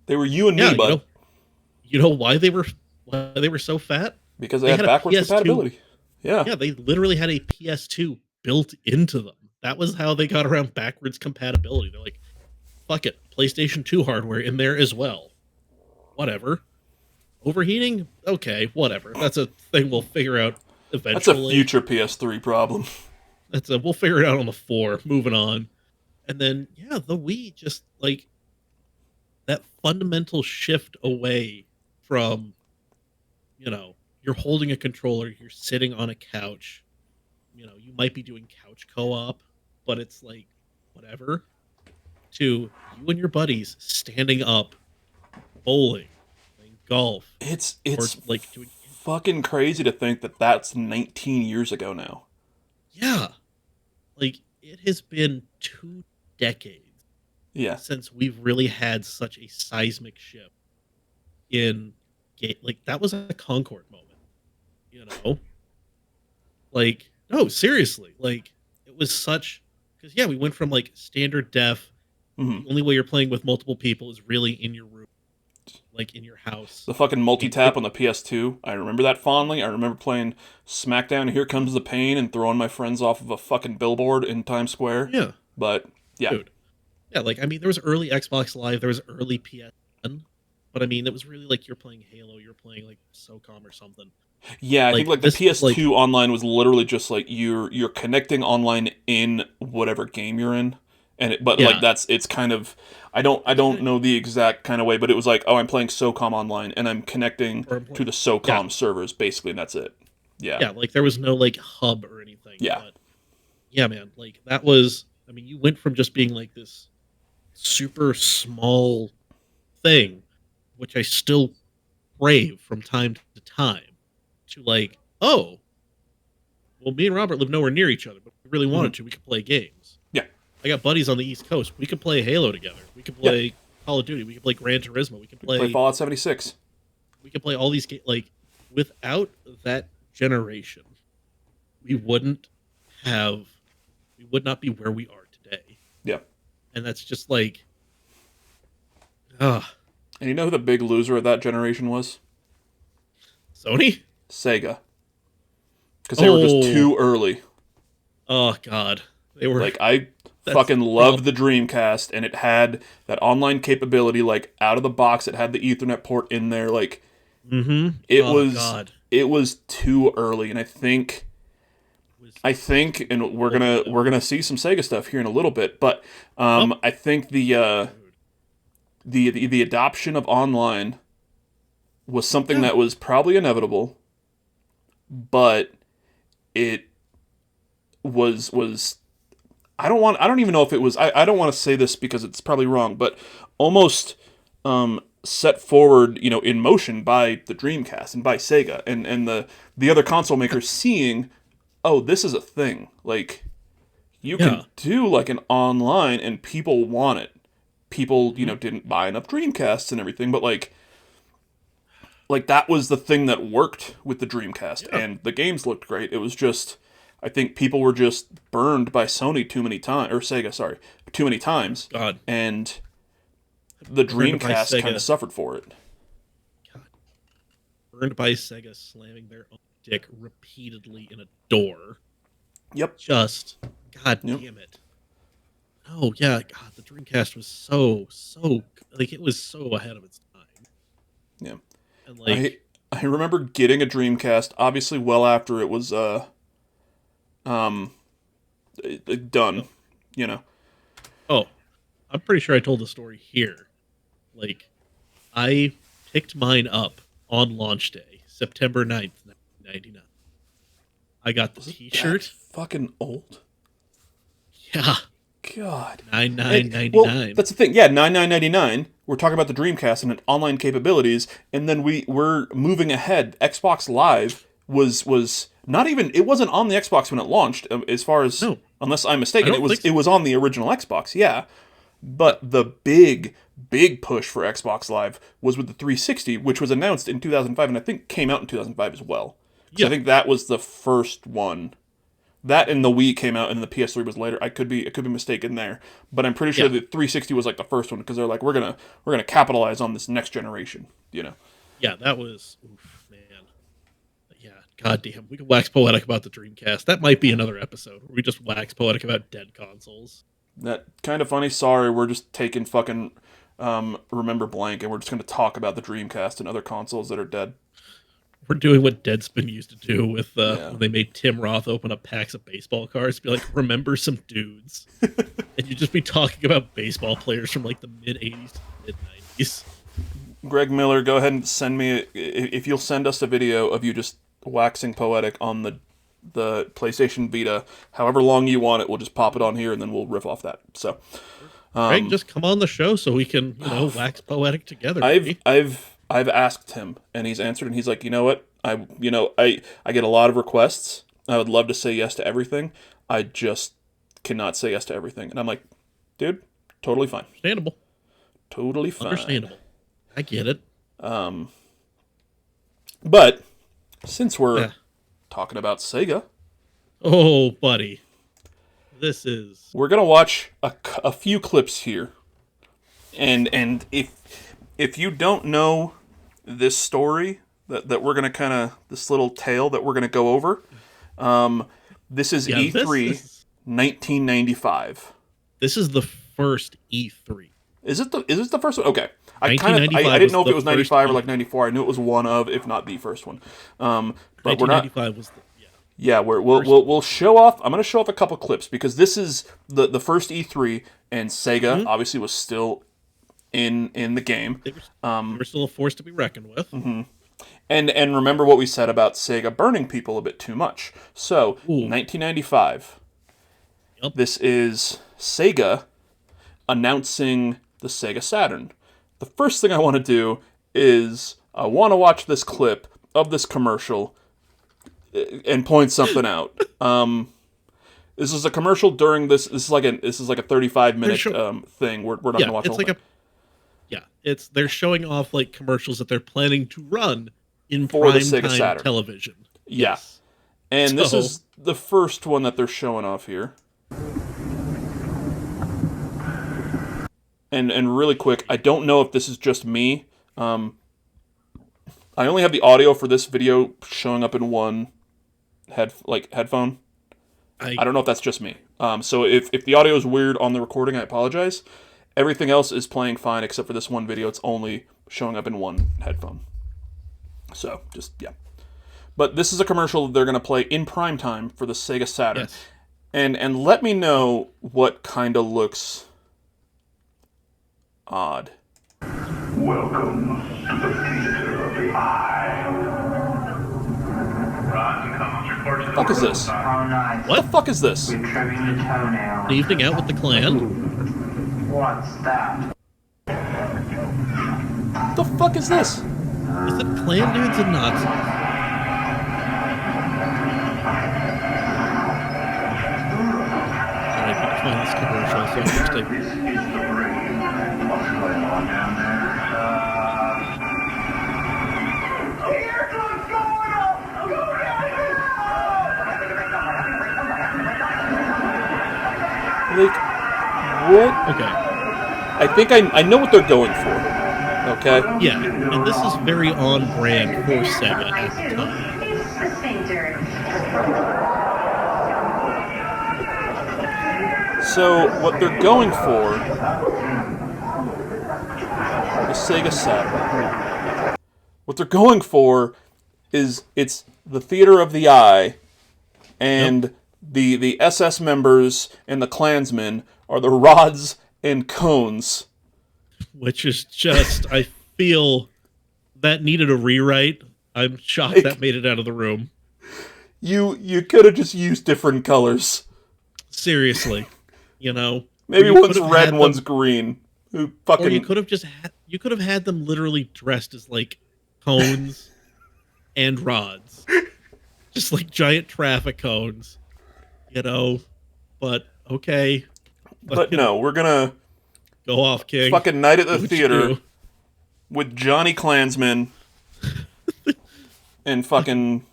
They were you and me, bud. You know why they were so fat? Because they had backwards compatibility. Yeah. Yeah, they literally had a PS2 built into them. That was how they got around backwards compatibility. They're like, fuck it, PlayStation 2 hardware in there as well. Whatever. Overheating? Okay, whatever. That's a thing we'll figure out eventually. That's a future PS3 problem. We'll figure it out on the 4. Moving on. And then, the Wii just, like, that fundamental shift away from, you're holding a controller, you're sitting on a couch, you might be doing couch co-op, but it's like, whatever, to you and your buddies standing up, bowling, playing golf. It's like doing fucking crazy to think that that's 19 years ago now. Yeah. Like, it has been 2 decades since we've really had such a seismic shift in game. Like, that was a Concord moment, like, no, seriously, like, it was such, because we went from like standard def, the only way you're playing with multiple people is really in your room, like in your house. The fucking multi-tap on the PS2. I remember that fondly. I remember playing SmackDown, Here Comes the Pain, and throwing my friends off of a fucking billboard in Times Square. Yeah. But, yeah. Dude. Yeah, like, I mean, there was early Xbox Live, there was early PS1, but I mean, it was really like you're playing Halo, you're playing, like, SOCOM or something. Yeah, I Like, think, like, the this was, like- PS2 online was literally just, like, you're connecting online in whatever game you're in. But Yeah. like, it's kind of... I don't know the exact kind of way, but it was like, oh, I'm playing SOCOM online, and I'm connecting to the SOCOM servers, basically, and that's it. Yeah. Yeah, like, there was no, like, hub or anything. Yeah. But, yeah, man, like, that was... I mean, you went from just being, like, this super small thing, which I still crave from time to time, to, like, oh, well, me and Robert live nowhere near each other, but if we really wanted to, we could play games. Yeah. I got buddies on the East Coast. We could play Halo together. We could play Call of Duty. We could play Gran Turismo. We could play Fallout 76. We could play all these games. Like, without that generation, we would not be where we are today. Yeah. And that's just like, and you know who the big loser of that generation was? Sony? Sega. Because they were just too early. Oh, God. They were... Like, I fucking loved the Dreamcast, and it had that online capability, like, out of the box. It had the Ethernet port in there. Like, it was too early, and I think, and we're gonna see some Sega stuff here in a little bit, but I think the adoption of online was something that was probably inevitable, but it was I don't even know if it was I don't want to say this because it's probably wrong, but almost set forward, in motion by the Dreamcast and by Sega and the other console makers seeing, oh, this is a thing. Like, you can do like an online and people want it. People, didn't buy enough Dreamcasts and everything, but like that was the thing that worked with the Dreamcast, and the games looked great. It was just, I think people were just burned by Sony too many times, or Sega, sorry, too many times. God. And the Dreamcast kind of suffered for it. God. Burned by Sega slamming their own dick repeatedly in a door. Yep. Just, God damn it. Oh, yeah, God, the Dreamcast was so, like, it was so ahead of its time. Yeah. And, like... I remember getting a Dreamcast, obviously well after it was, done, Oh, I'm pretty sure I told the story here. Like, I picked mine up on launch day, September 9th, 1999. I got the T-shirt. Fucking old. Yeah. God. $99.99. Well, that's the thing. Yeah, $99.99. We're talking about the Dreamcast and its online capabilities, and then we're moving ahead. Xbox Live was not even, it wasn't on the Xbox when it launched, as far as, unless I'm mistaken, it was on the original Xbox, yeah. But the big push for Xbox Live was with the 360, which was announced in 2005, and I think came out in 2005 as well. So I think that was the first one. That and the Wii came out, and the PS3 was later. I could be mistaken there, but I'm pretty sure the 360 was like the first one, because they're like, we're gonna capitalize on this next generation, Yeah, that was, man. Yeah, goddamn. We could wax poetic about the Dreamcast. That might be another episode where we just wax poetic about dead consoles. That kind of funny. Sorry, we're just taking fucking Remember Blank, and we're just gonna talk about the Dreamcast and other consoles that are dead. We're doing what Deadspin used to do with when they made Tim Roth open up packs of baseball cards. Be like, remember some dudes. And you'd just be talking about baseball players from like the mid-'80s to mid-'90s. Greg Miller, go ahead and send me, if you'll send us a video of you just waxing poetic on the PlayStation Vita, however long you want it, we'll just pop it on here and then we'll riff off that. So, Greg, just come on the show so we can, wax poetic together. I've asked him, and he's answered, and he's like, you know what? I get a lot of requests. I would love to say yes to everything. I just cannot say yes to everything. And I'm like, dude, totally fine. Understandable. Totally fine. Understandable. I get it. But since we're talking about Sega, oh, buddy, we're gonna watch a few clips here, and if if you don't know this story that we're gonna kind of this little tale that we're gonna go over, this is E3 1995. This is the first E3. Is it the first one? Okay. I didn't know if it was 95 or like 94. I knew it was one of, if not the first one. But 1995 was the we'll show off. I'm going to show off a couple clips because this is the first E3, and Sega obviously was still in the game. They were still a force to be reckoned with. Mm-hmm. And remember what we said about Sega burning people a bit too much. So 1995. Yep. This is Sega announcing the Sega Saturn. The first thing I want to do is I want to watch this clip of this commercial and point something out. This is a commercial during this. This is like a 35-minute thing. We're not going to watch the whole thing. They're showing off like commercials that they're planning to run in for the prime Sega time Saturn television. Yeah, Yes. and this is the first one that they're showing off here. And really quick, I don't know if this is just me. I only have the audio for this video showing up in one headphone. I don't know if that's just me. So if the audio is weird on the recording, I apologize. Everything else is playing fine except for this one video. It's only showing up in one headphone. So yeah. But this is a commercial they're going to play in prime time for the Sega Saturn. Yes. And let me know what kind of looks odd. Welcome to the theater of the eye. What the fuck is this? What the fuck is this? An evening out with the clan. What's that? What the fuck is this? Is it clan dudes and Nazis? Alright, I can find this commercial, so I'm just like... This is the brain. What's going on down there? Here's what's going on! Go Like, what? Okay. I think I know what they're going for. Okay? Yeah, and this is very on brand for Sega at the time. So, what they're going for, the Sega Saturn, what they're going for is it's the theater of the eye, and the SS members and the Klansmen are the rods and cones. Which is just, I feel that needed a rewrite. I'm shocked that made it out of the room. You could have just used different colors. Seriously. You know, maybe one's red and one's green. Or you could have had them literally dressed as like cones and rods, just like giant traffic cones. You know, but okay. But no, we're gonna go off, King. Fucking night at the theater with Johnny Klansman and fucking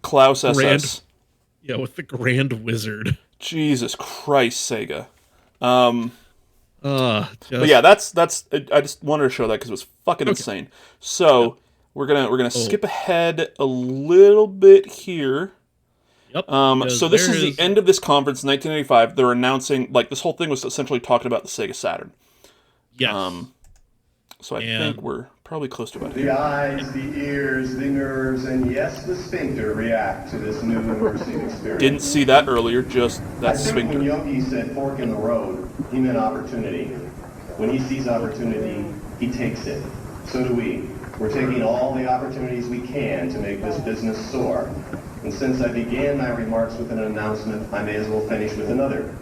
Klaus SS. Yeah, with the Grand Wizard. Jesus Christ, Sega. But yeah, that's. I just wanted to show that because it was fucking insane. So we're gonna skip ahead a little bit here. Yep. So this is the end of this conference, 1985. They're announcing, like, this whole thing was essentially talking about the Sega Saturn. Yes. So I think we're probably close to about The here. eyes, the ears, the nerves, and yes, the sphincter react to this new immersive experience. Didn't see that earlier, just that I think sphincter. when Yogi said fork in the road, he meant opportunity. When he sees opportunity, he takes it. So do we. We're taking all the opportunities we can to make this business soar. And since I began my remarks with an announcement, I may as well finish with another.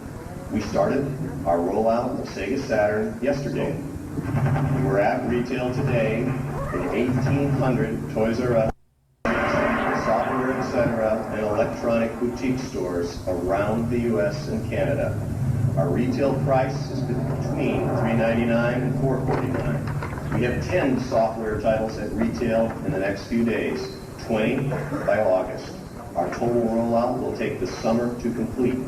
We started our rollout of Sega Saturn yesterday. We're at retail today in 1,800 Toys R Us, software, etc., and electronic boutique stores around the U.S. and Canada. Our retail price is between $399 and $449. We have 10 software titles at retail in the next few days, 20 by August. Our total rollout will take the summer to complete.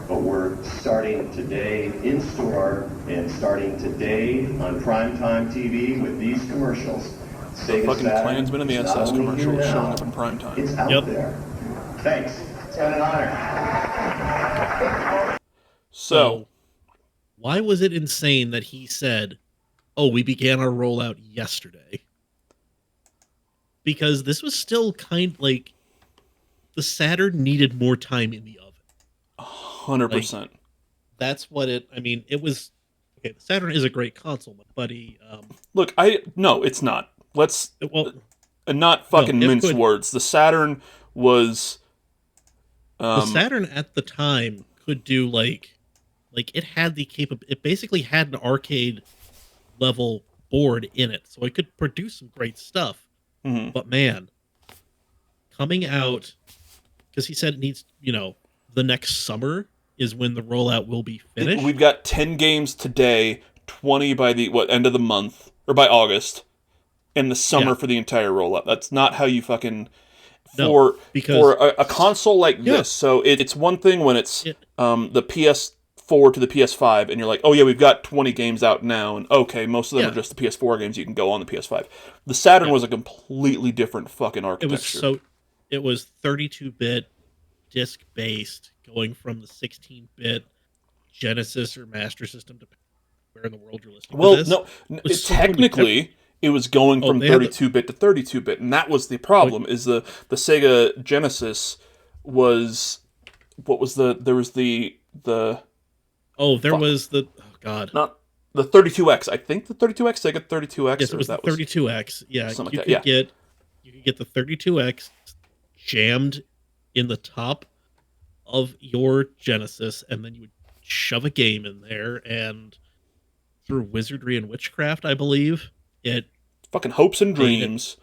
but we're starting today in store and starting today on primetime TV with these commercials. The fucking Klansman and the SS commercial is showing up in primetime. It's out there. Thanks. It's been an honor. So, why was it insane that he said, "Oh, we began our rollout yesterday"? Because this was still kind of like the Saturn needed more time in the oven. 100%. That's what it. I mean, it was okay. The Saturn is a great console, buddy. Look, no, it's not. Let's not fucking mince words. The Saturn was. The Saturn at the time could do like it had the it basically had an arcade level board in it, so it could produce some great stuff. Mm-hmm. But man, coming out, because he said it needs, the next summer is when the rollout will be finished. We've got 10 games today, 20 by the end of the month, or by August, and the summer for the entire rollout. That's not how you fucking for a console like this. So it's one thing when it's the PS4 to the PS5, and you're like, oh yeah, we've got 20 games out now, and okay, most of them are just the PS4 games you can go on the PS5. The Saturn was a completely different fucking architecture. It was 32-bit disc-based, going from the 16-bit Genesis or Master System to where in the world you're listening to this. Well, no, technically, it was going from 32-bit to 32-bit, and that was the problem, is the Sega Genesis was... What was the... There was the... was the... Oh, God. Not the 32X. I think the 32X, Sega 32X. Yes, it was the 32X. Yeah, you could get the 32X jammed in the top of your Genesis, and then you would shove a game in there, and through wizardry and witchcraft, I believe, it... Fucking hopes and dreams.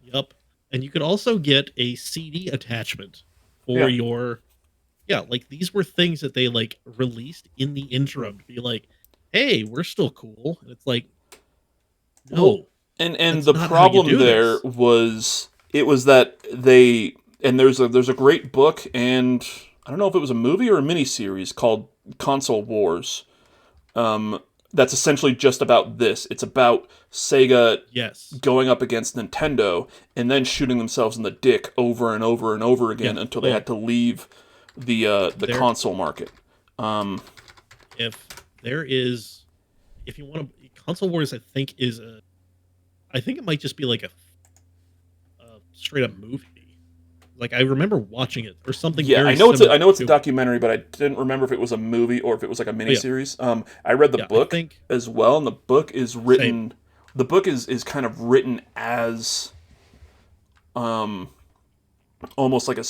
Yep. And you could also get a CD attachment for your... Yeah, like, these were things that they, like, released in the interim to be like, hey, we're still cool. And it's like, no. Well, and the problem there was, it was that they... And there's a great book, and I don't know if it was a movie or a miniseries called Console Wars. That's essentially just about this. It's about Sega going up against Nintendo and then shooting themselves in the dick over and over and over again until they had to leave the console market. If you want to, Console Wars, I think it might just be like a straight up movie. Like, I remember watching it or something. Yeah, I know it's a documentary, but I didn't remember if it was a movie or if it was like a miniseries. I read the book as well, and the book is written. Same. The book is kind of written as, almost like a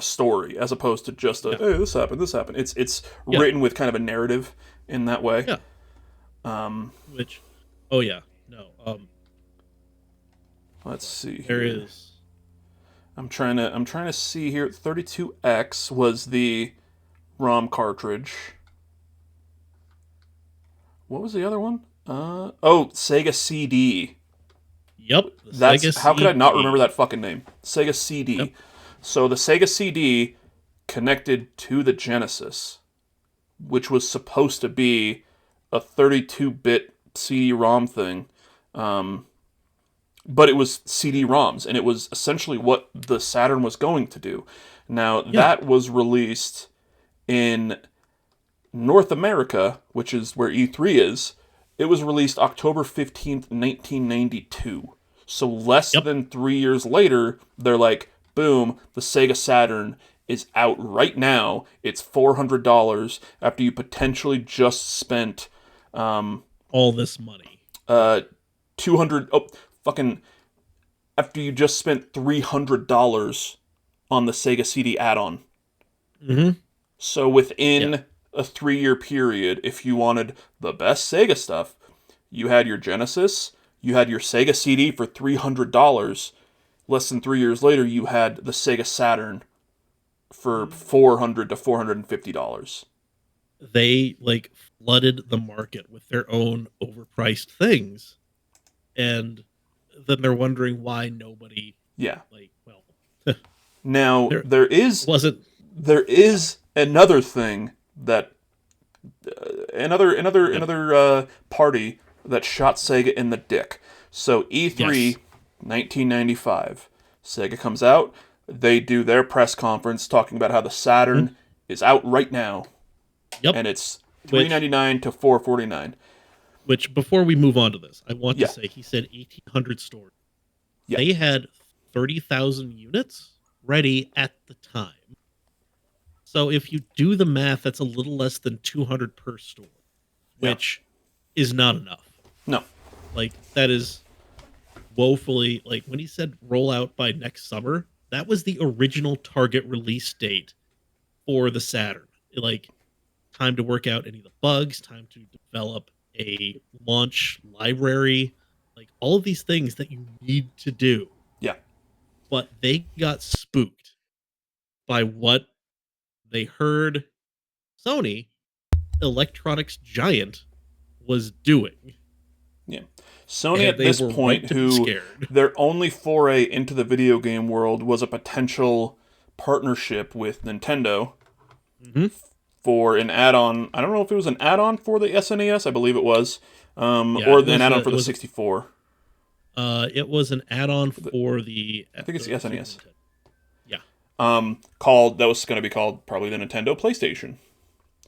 story, as opposed to just hey, this happened. It's written with kind of a narrative in that way. Yeah. Let's see. There is. I'm trying to see here. 32X was the ROM cartridge. What was the other one? Sega CD. Yep. How could I not remember that fucking name? Sega CD. Yep. So the Sega CD connected to the Genesis, which was supposed to be a 32-bit CD-ROM thing. But it was CD-ROMs, and it was essentially what the Saturn was going to do. Now, that was released in North America, which is where E3 is. It was released October 15th, 1992. So less than 3 years later, they're like, boom, the Sega Saturn is out right now. It's $400 after you potentially just spent... all this money. After you just spent $300 on the Sega CD add-on. Mm-hmm. So within a 3-year period, if you wanted the best Sega stuff, you had your Genesis, you had your Sega CD for $300. Less than 3 years later, you had the Sega Saturn for $400 to $450. They flooded the market with their own overpriced things. And then they're wondering why nobody. Yeah. Now there is another thing that another party that shot Sega in the dick. So E3 1995, Sega comes out. They do their press conference talking about how the Saturn is out right now. Yep. And it's $399 to $449. Which, before we move on to this, I want to say he said 1,800 stores. Yeah. They had 30,000 units ready at the time. So if you do the math, that's a little less than 200 per store, which is not enough. No. Like, that is woefully, like, when he said roll out by next summer, that was the original target release date for the Saturn. Like, time to work out any of the bugs, time to develop a launch library, like all of these things that you need to do. Yeah. But they got spooked by what they heard Sony, electronics giant, was doing. Yeah. Sony at this point, scared. Their only foray into the video game world was a potential partnership with Nintendo for an add-on. I don't know if it was an add-on for the SNES. I believe it was. Or an add-on for the 64. It was an add-on for the... I think it's the SNES. Yeah. That was going to be called probably the Nintendo PlayStation.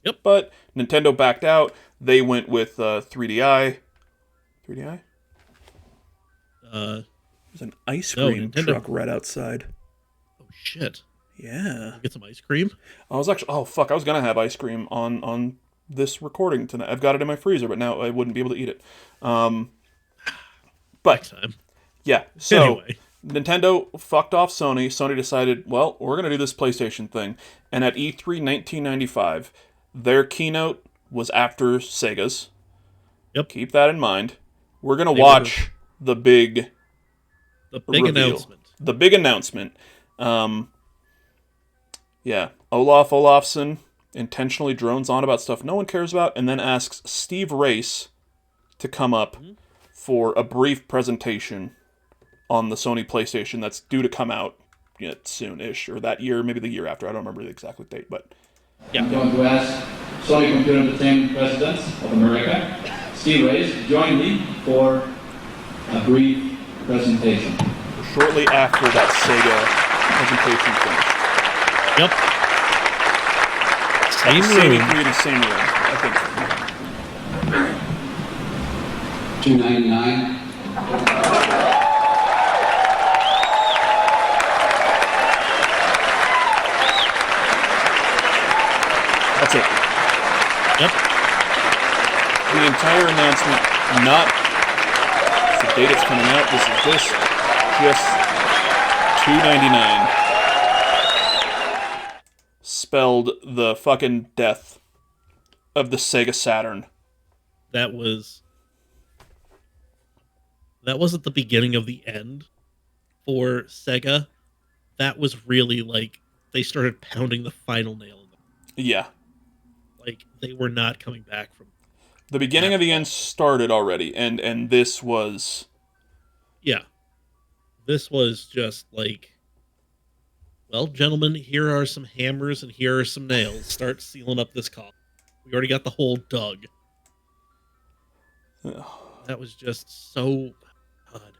Yep. But Nintendo backed out. They went with 3DI. 3DI? There's an ice cream truck right outside. Oh, shit. Yeah. Get some ice cream? I was gonna have ice cream on this recording tonight. I've got it in my freezer, but now I wouldn't be able to eat it. But yeah, so anyway. Nintendo fucked off Sony. Sony decided, well, we're gonna do this PlayStation thing. And at E3 1995, their keynote was after Sega's. Yep. Keep that in mind. We're gonna watch the big reveal. Announcement. The big announcement. Yeah, Olafsson intentionally drones on about stuff no one cares about, and then asks Steve Race to come up for a brief presentation on the Sony PlayStation that's due to come out soon-ish, or that year, maybe the year after. I don't remember the exact date, but... Yeah. I'm going to ask Sony Computer Entertainment President of America, Steve Race, to join me for a brief presentation. Shortly after that Sega presentation finished. Yep. Same room. In the same room, I think. $299. That's it. Yep. The entire announcement, not the date it's coming out. This is just $299. Spelled the fucking death of the Sega Saturn. That wasn't the beginning of the end for Sega. That was really like they started pounding the final nail in the... Yeah. Like they were not coming back from the beginning of the end started already, and this was... Yeah. This was just like, well, gentlemen, here are some hammers and here are some nails. Start sealing up this coffin. We already got the hole dug. That was just so odd.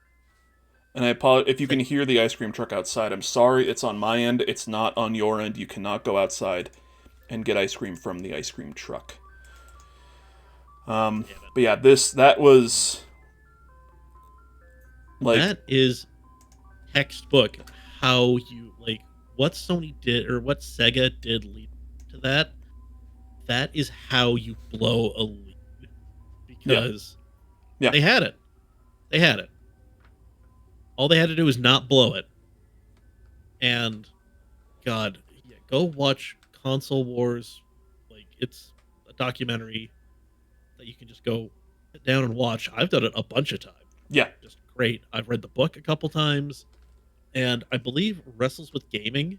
And I apologize if you can hear the ice cream truck outside. I'm sorry, it's on my end. It's not on your end. You cannot go outside and get ice cream from the ice cream truck. But yeah, that was like, that is textbook how you like what Sony did or what Sega did lead to that. That is how you blow a lead, because they had it. They had it. All they had to do was not blow it. And God, yeah, go watch Console Wars. Like, it's a documentary that you can just go sit down and watch. I've done it a bunch of times. Yeah. Just great. I've read the book a couple times. And I believe Wrestles with Gaming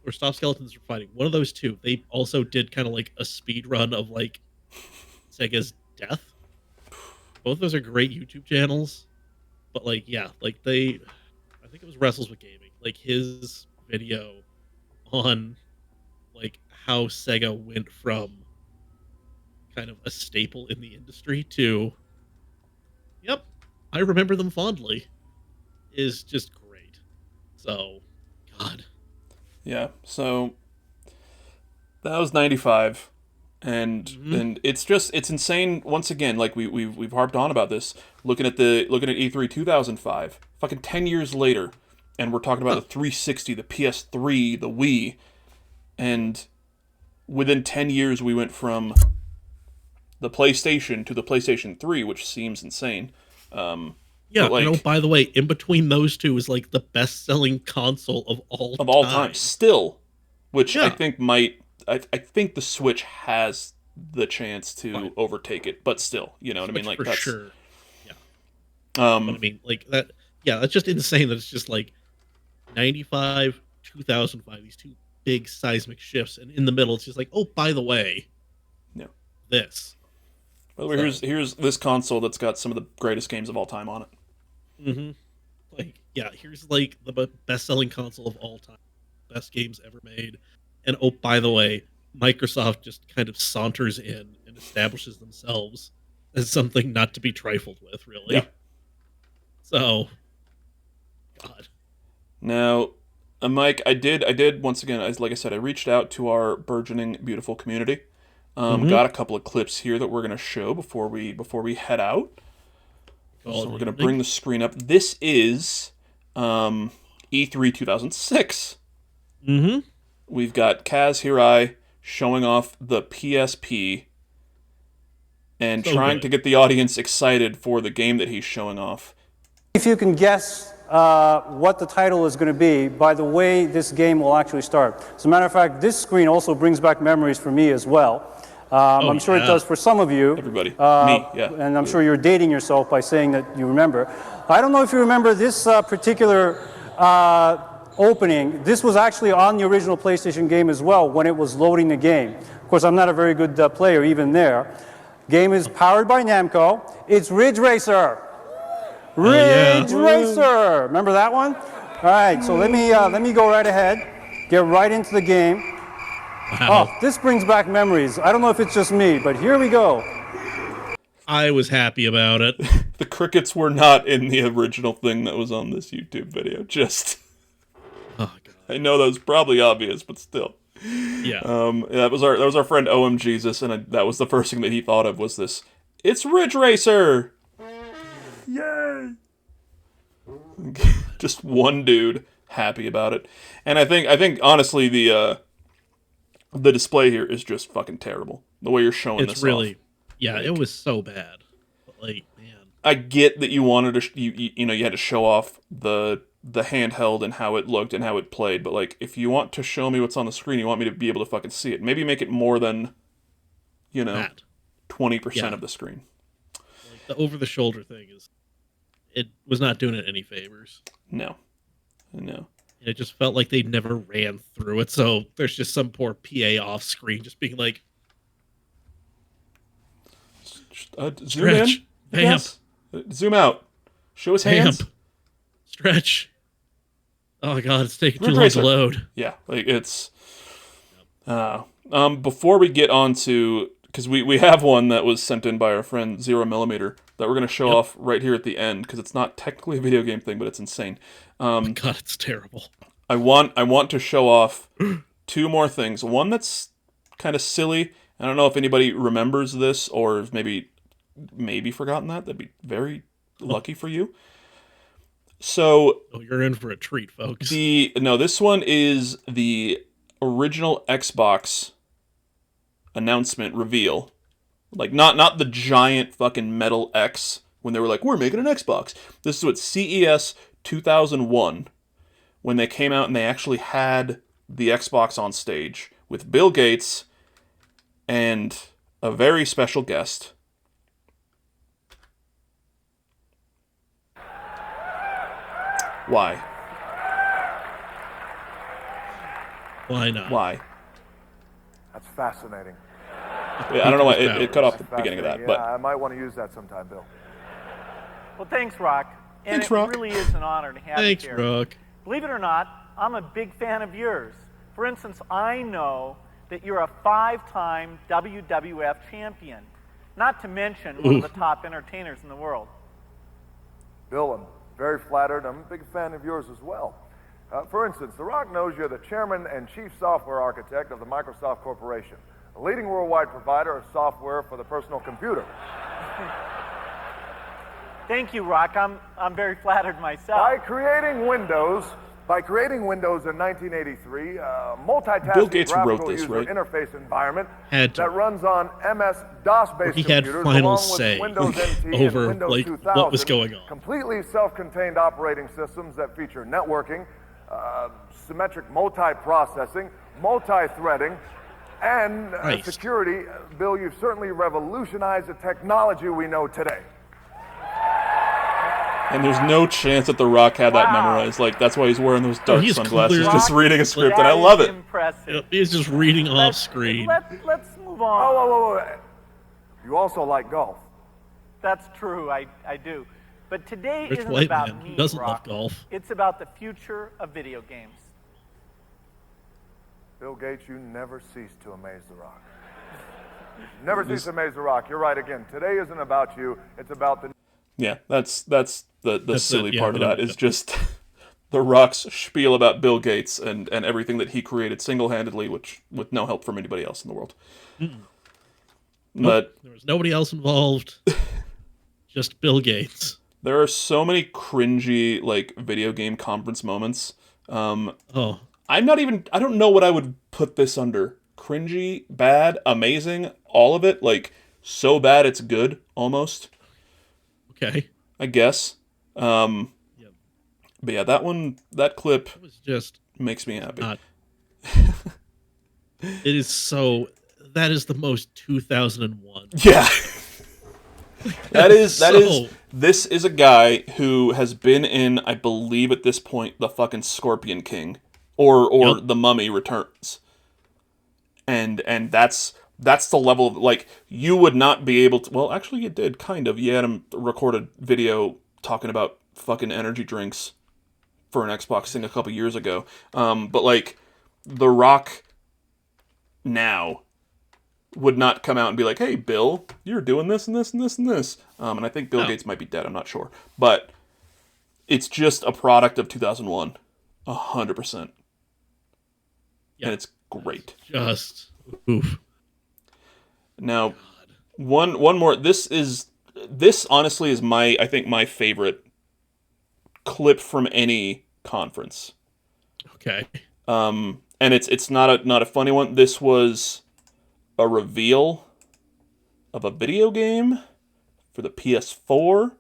or Stop Skeletons for Fighting, one of those two, they also did kind of like a speed run of like Sega's death. Both of those are great YouTube channels. But like, yeah, like I think it was Wrestles with Gaming, like his video on like how Sega went from kind of a staple in the industry to, yep, I remember them fondly, is just great. So, God. Yeah, so that was 95. And it's insane once again, like we've harped on about this, looking at E3 2005, fucking 10 years later, and we're talking about the 360, the PS3, the Wii, and within 10 years we went from the PlayStation to the PlayStation 3, which seems insane. Yeah, like, by the way, in between those two is like the best-selling console of all time still, which I think I think the Switch has the chance to overtake it, but still, you know what I mean? Like, for that's sure. Yeah. But I mean, like that. Yeah, that's just insane. That it's just like 95, 2005. These two big seismic shifts, and in the middle, it's just like, oh, by the way, this. By the way, here's this console that's got some of the greatest games of all time on it. Mm-hmm. Like, yeah, here's like the best-selling console of all time, best games ever made, and oh, by the way, Microsoft just kind of saunters in and establishes themselves as something not to be trifled with, really. Yeah. So, God. Now, Mike, I did once again, like I said, I reached out to our burgeoning, beautiful community. Got a couple of clips here that we're going to show before we head out. So we're going to bring the screen up. This is E3 2006. Mm-hmm. We've got Kaz Hirai showing off the PSP and trying to get the audience excited for the game that he's showing off. If you can guess what the title is going to be by the way this game will actually start. As a matter of fact, this screen also brings back memories for me as well. I'm sure it does for some of you. Everybody. Me, yeah. And I'm sure you're dating yourself by saying that you remember. I don't know if you remember this particular opening. This was actually on the original PlayStation game as well when it was loading the game. Of course, I'm not a very good player even there. Game is powered by Namco. It's Ridge Racer. Ridge Racer. Remember that one? All right, so let me go right ahead. Get right into the game. Wow. Oh, this brings back memories. I don't know if it's just me, but here we go. I was happy about it. The crickets were not in the original thing that was on this YouTube video. Just, oh, God. I know that was probably obvious, but still. Yeah. That was our friend OM Jesus, and that was the first thing that he thought of was this. It's Ridge Racer. Yay! Just one dude happy about it, and I think honestly the display here is just fucking terrible. The way you're showing this really off. Yeah, it was so bad. But like, man, I get that you wanted to you had to show off the handheld and how it looked and how it played, but like if you want to show me what's on the screen, you want me to be able to fucking see it. Maybe make it more than 20% of the screen. Like the over the shoulder thing it was not doing it any favors. No. And it just felt like they never ran through it. So there's just some poor PA off screen just being like, zoom in. Vamp. Yes. Zoom out. Show his hands. Vamp. Stretch. Oh God, it's taking too long to load. Yeah, like it's. Before we get on to, because we have one that was sent in by our friend 0mm that we're going to show off right here at the end because it's not technically a video game thing, but it's insane. God, it's terrible. I want to show off two more things. One that's kind of silly. I don't know if anybody remembers this or has maybe forgotten that. That'd be very lucky for you. So you're in for a treat, folks. This one is the original Xbox announcement reveal. Like not the giant fucking metal X when they were like, we're making an Xbox. This is what CES 2001 when they came out and they actually had the Xbox on stage with Bill Gates and a very special guest. Why? Why not? Why? That's fascinating. I don't know why it cut off the beginning of that, yeah, but I might want to use that sometime, Bill. Well, thanks, Rock. And thanks, Rock. It really is an honor to have you here. Rock. Believe it or not, I'm a big fan of yours. For instance, I know that you're a 5-time WWF champion, not to mention one of the top entertainers in the world. Bill, I'm very flattered. I'm a big fan of yours as well. For instance, The Rock knows you're the chairman and chief software architect of the Microsoft Corporation, a leading worldwide provider of software for the personal computer. Thank you, Rock. I'm very flattered myself. By creating Windows in 1983, Bill multitasking Gates wrote graphical this, user right? interface environment Had to. that runs on MS-DOS-based He had computers final along say with Windows NT over, and Windows like, 2000, what was going on. completely self-contained operating systems that feature networking, symmetric multi-processing, multi-threading, and security. Bill, you've certainly revolutionized the technology we know today. And there's no chance that The Rock had that memorized. Like, that's why he's wearing those dark sunglasses, just reading a script, and I love it. Impressive. He's just reading off screen. Let's move on. Oh. You also like golf. That's true, I do. But today Rich isn't white about man who me, doesn't Rock. love golf. It's about the future of video games. Bill Gates, you never cease to amaze The Rock. Never cease to amaze The Rock. You're right again. Today isn't about you. It's about the... Yeah, that's the silly part of that is yeah. just The Rock's spiel about Bill Gates and everything that he created single-handedly, with no help from anybody else in the world. But there was nobody else involved. Just Bill Gates. There are so many cringy, like, video game conference moments. I don't know what I would put this under. Cringy, bad, amazing, all of it. Like, so bad it's good, almost. Okay. I guess. But yeah, that clip was just makes me happy. It is so... That is the most 2001. Yeah. This is a guy who has been in, I believe at this point, the fucking Scorpion King. Or The Mummy Returns. And that's the level of, like, you would not be able to... Well, actually, you did, kind of. You had him record a video talking about fucking energy drinks for an Xbox thing a couple years ago. But, like, The Rock now would not come out and be like, hey, Bill, you're doing this and this and this and this. And I think Bill Gates might be dead, I'm not sure. But it's just a product of 2001. 100%. Yeah. And it's great. Just oof. Now, one more. This honestly is I think my favorite clip from any conference. Okay. And it's not a funny one. This was a reveal of a video game for the PS4.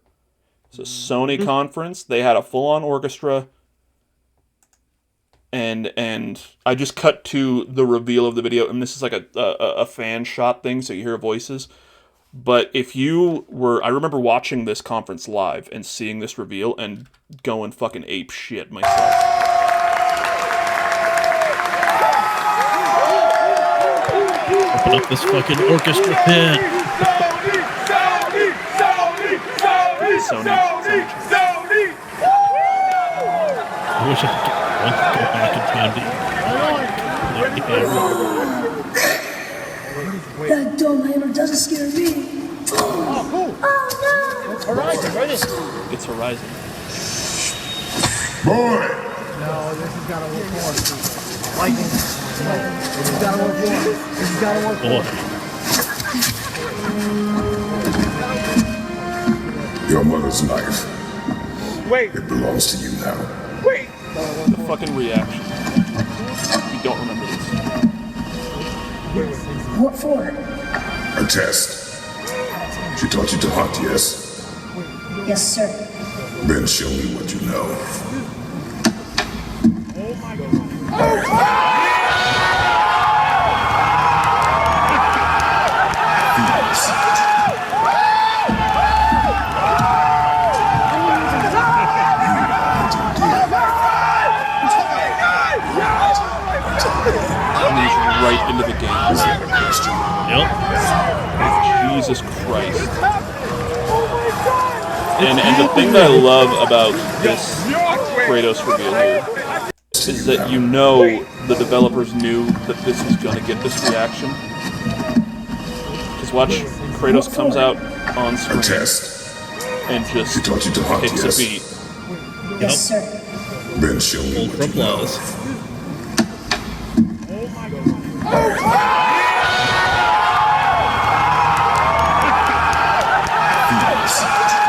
It's a Sony conference. They had a full-on orchestra. And I just cut to the reveal of the video, and this is like a fan shot thing, so you hear voices. But if you were... I remember watching this conference live and seeing this reveal and going fucking ape shit myself. Open up this fucking orchestra pit. Sony. I wish I could go back in time to That dumb hammer doesn't scare me. Oh, cool. Oh, no. It's Horizon, right? It's Horizon. Boy! No, this has got to work more. Lightning. This has got to work more. This has got to work more. Your mother's knife. Wait. It belongs to you now. Wait. The fucking reaction. You don't remember this. What for? A test. She taught you to hunt, yes? Yes, sir. Then show me what you know. Right into the game. Yep. Jesus Christ. And the thing that I love about this Kratos reveal here is that you know the developers knew that this was going to get this reaction. Just watch, Kratos comes out on screen and just kicks a beat. Yes, sir. Then show me what you know.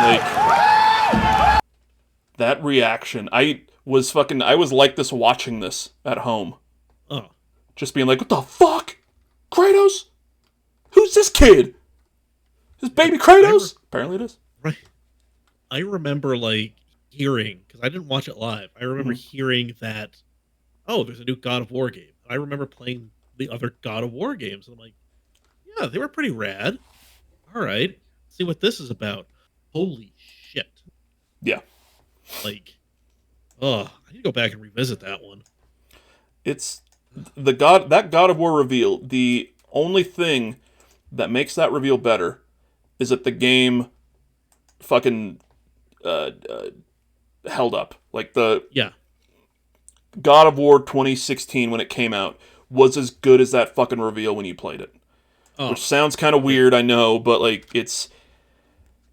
Like, that reaction, I was like this watching this at home. Oh. Just being like, what the fuck? Kratos? Who's this kid? Is baby Kratos? Apparently it is. Right. I remember, like, hearing, because I didn't watch it live, I remember hearing that, oh, there's a new God of War game. I remember playing the other God of War games, and I'm like, yeah, they were pretty rad. All right, see what this is about. Holy shit. Yeah. Like, I need to go back and revisit that one. It's that God of War reveal. The only thing that makes that reveal better is that the game fucking held up. Like the God of War 2016 when it came out was as good as that fucking reveal when you played it. Oh. Which sounds kind of weird, I know, but like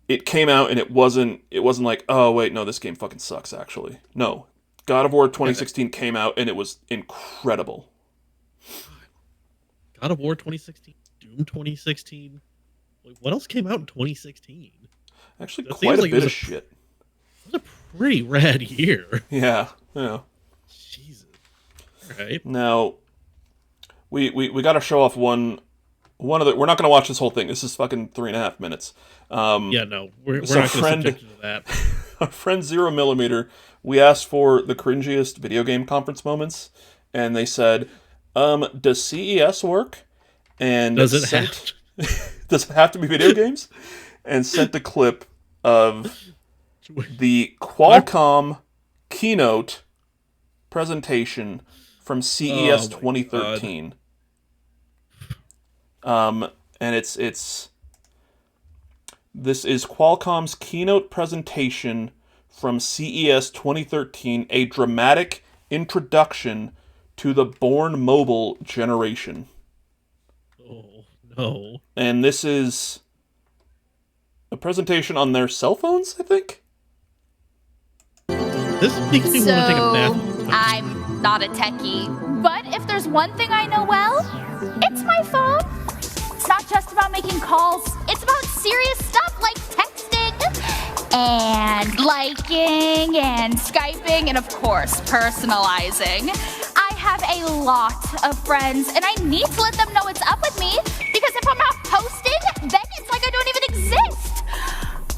it came out and it wasn't like, oh wait, no, this game fucking sucks actually. No. God of War 2016 came out and it was incredible. God of War 2016, Doom 2016. Wait, what else came out in 2016? Actually, that quite a bit of shit. It was a pretty rad year. Yeah. Jesus. All right. Now, we got to show off one of the. We're not going to watch this whole thing. This is fucking 3.5 minutes. Yeah, no, we're not going to subject you to that. Our friend 0mm, we asked for the cringiest video game conference moments, and they said, "Does CES work?" And does it have to be video games? And sent a clip of the Qualcomm keynote presentation from CES 2013. And this is Qualcomm's keynote presentation from CES 2013, a dramatic introduction to the born mobile generation. Oh, no. And this is a presentation on their cell phones, I think? This makes me want to take a bath. I'm not a techie, but if there's one thing I know well, it's my phone. It's not just about making calls, it's about serious stuff like texting and liking and Skyping and, of course, personalizing. I have a lot of friends and I need to let them know what's up with me because if I'm not posting, then it's like I don't even exist.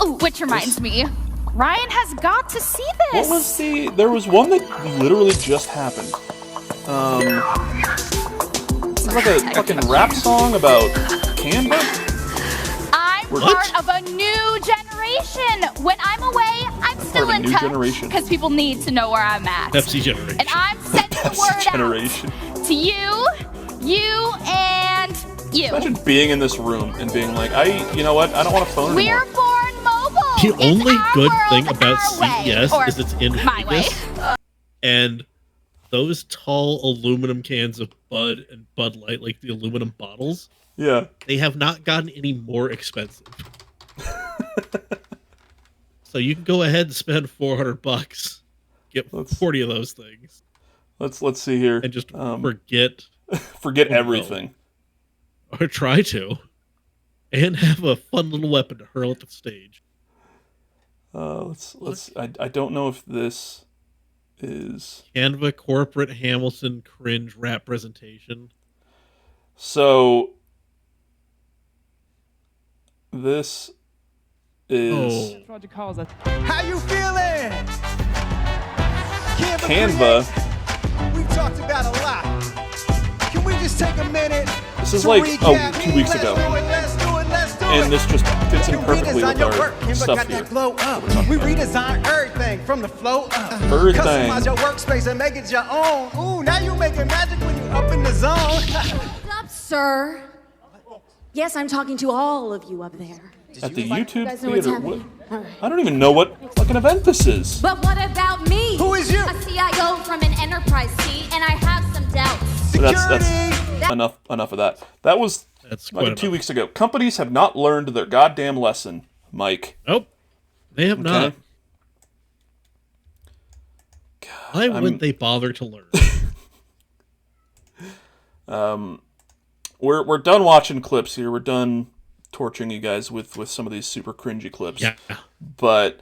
Oh, which reminds me, Ryan has got to see this. What was there was one that literally just happened. It's like a fucking rap song about Canva? I'm part of a new generation. When I'm away, I'm still in touch because people need to know where I'm at. Pepsi generation. And I'm sending the word out to you, and you. Imagine being in this room and being like, you know what? I don't want a phone anymore. We're born mobile. The only good thing about CES is it's in Vegas, and those tall aluminum cans of Bud and Bud Light, like the aluminum bottles, they have not gotten any more expensive. So you can go ahead and spend $400, get 40 of those things. Let's see here, and just forget everything, or try to, and have a fun little weapon to hurl at the stage. I don't know if this is Canva corporate Hamilton cringe rap presentation. So this is How you feeling? Canva. We've talked about a lot. Can we just take a minute? This is like 2 weeks ago. And this just fits in perfectly with our stuff here. We redesign everything from the flow up. Everything. Customize your workspace and make it your own. Ooh, now you making magic when you up in the zone. What's up, sir? Yes, I'm talking to all of you up there. At the YouTube guys know what's theater. happening? I don't even know what fucking event this is. But what about me? Who is you? A CIO from an enterprise, see, and I have some doubts. So that's enough of that. That was like 2 weeks ago. Companies have not learned their goddamn lesson, Mike. Nope. They have not. Why would they bother to learn? We're done watching clips here. We're done torturing you guys with some of these super cringy clips. Yeah. But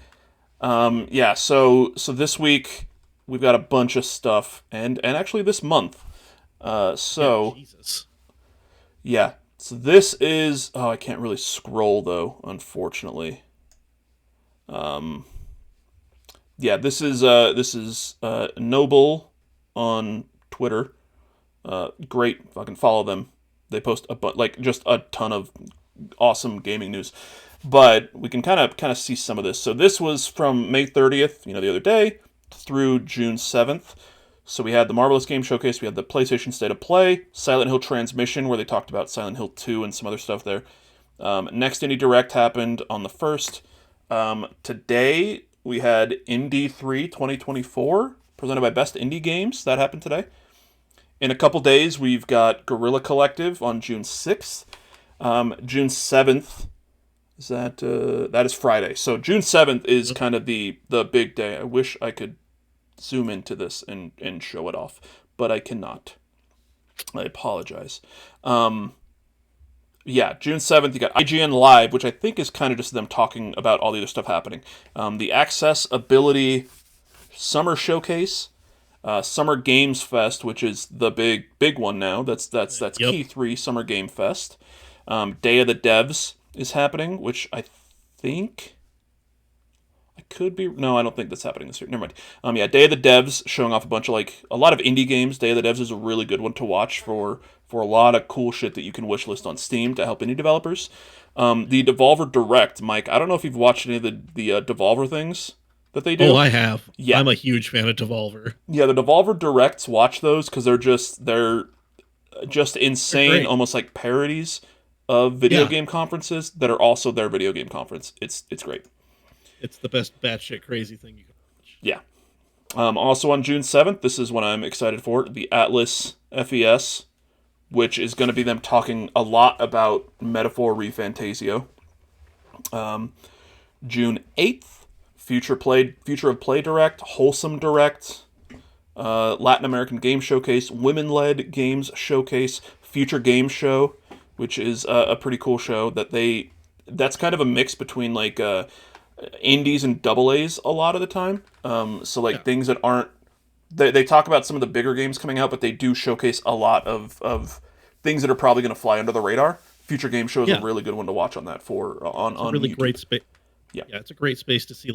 yeah, so this week we've got a bunch of stuff, and actually this month. Jesus. Yeah. So this is I can't really scroll though, unfortunately. Yeah, this is Noble on Twitter. Great, fucking follow them. They post just a ton of awesome gaming news. But we can kind of see some of this. So this was from May 30th, the other day, through June 7th. So we had the Marvelous Game Showcase, we had the PlayStation State of Play, Silent Hill Transmission, where they talked about Silent Hill 2 and some other stuff there. Next Indie Direct happened on the 1st. Today, we had Indie 3 2024, presented by Best Indie Games. That happened today. In a couple days, we've got Guerrilla Collective on June 6th. June 7th, that is Friday. So June 7th is kind of the big day. I wish I could zoom into this and show it off, but I cannot. I apologize. Yeah, June 7th, you got IGN Live, which I think is kind of just them talking about all the other stuff happening. The Accessibility Summer Showcase, Summer Games Fest, which is the big one now. That's Key 3 Summer Game Fest. Day of the Devs is happening, which I think I could be. No, I don't think that's happening this year. Never mind. Yeah, Day of the Devs showing off a lot of indie games. Day of the Devs is a really good one to watch for a lot of cool shit that you can wishlist on Steam to help indie developers. The Devolver Direct, Mike. I don't know if you've watched any of the Devolver things that they do. Oh, I have. Yeah, I'm a huge fan of Devolver. Yeah, the Devolver Directs, watch those because they're just insane, almost like parodies of video game conferences that are also their video game conference. It's great. It's the best batshit crazy thing you can watch. Yeah. Also on June 7th, this is what I'm excited for, the Atlas FES, which is going to be them talking a lot about Metaphor ReFantasio. June 8th, Future of Play Direct, Wholesome Direct, Latin American Game Showcase, Women-Led Games Showcase, Future Game Show, which is a pretty cool show that's kind of a mix between indies and double A's a lot of the time. Things that aren't... They talk about some of the bigger games coming out, but they do showcase a lot of things that are probably going to fly under the radar. Future Game Show is a really good one to watch on that on a really YouTube. Great space. Yeah, it's a great space to see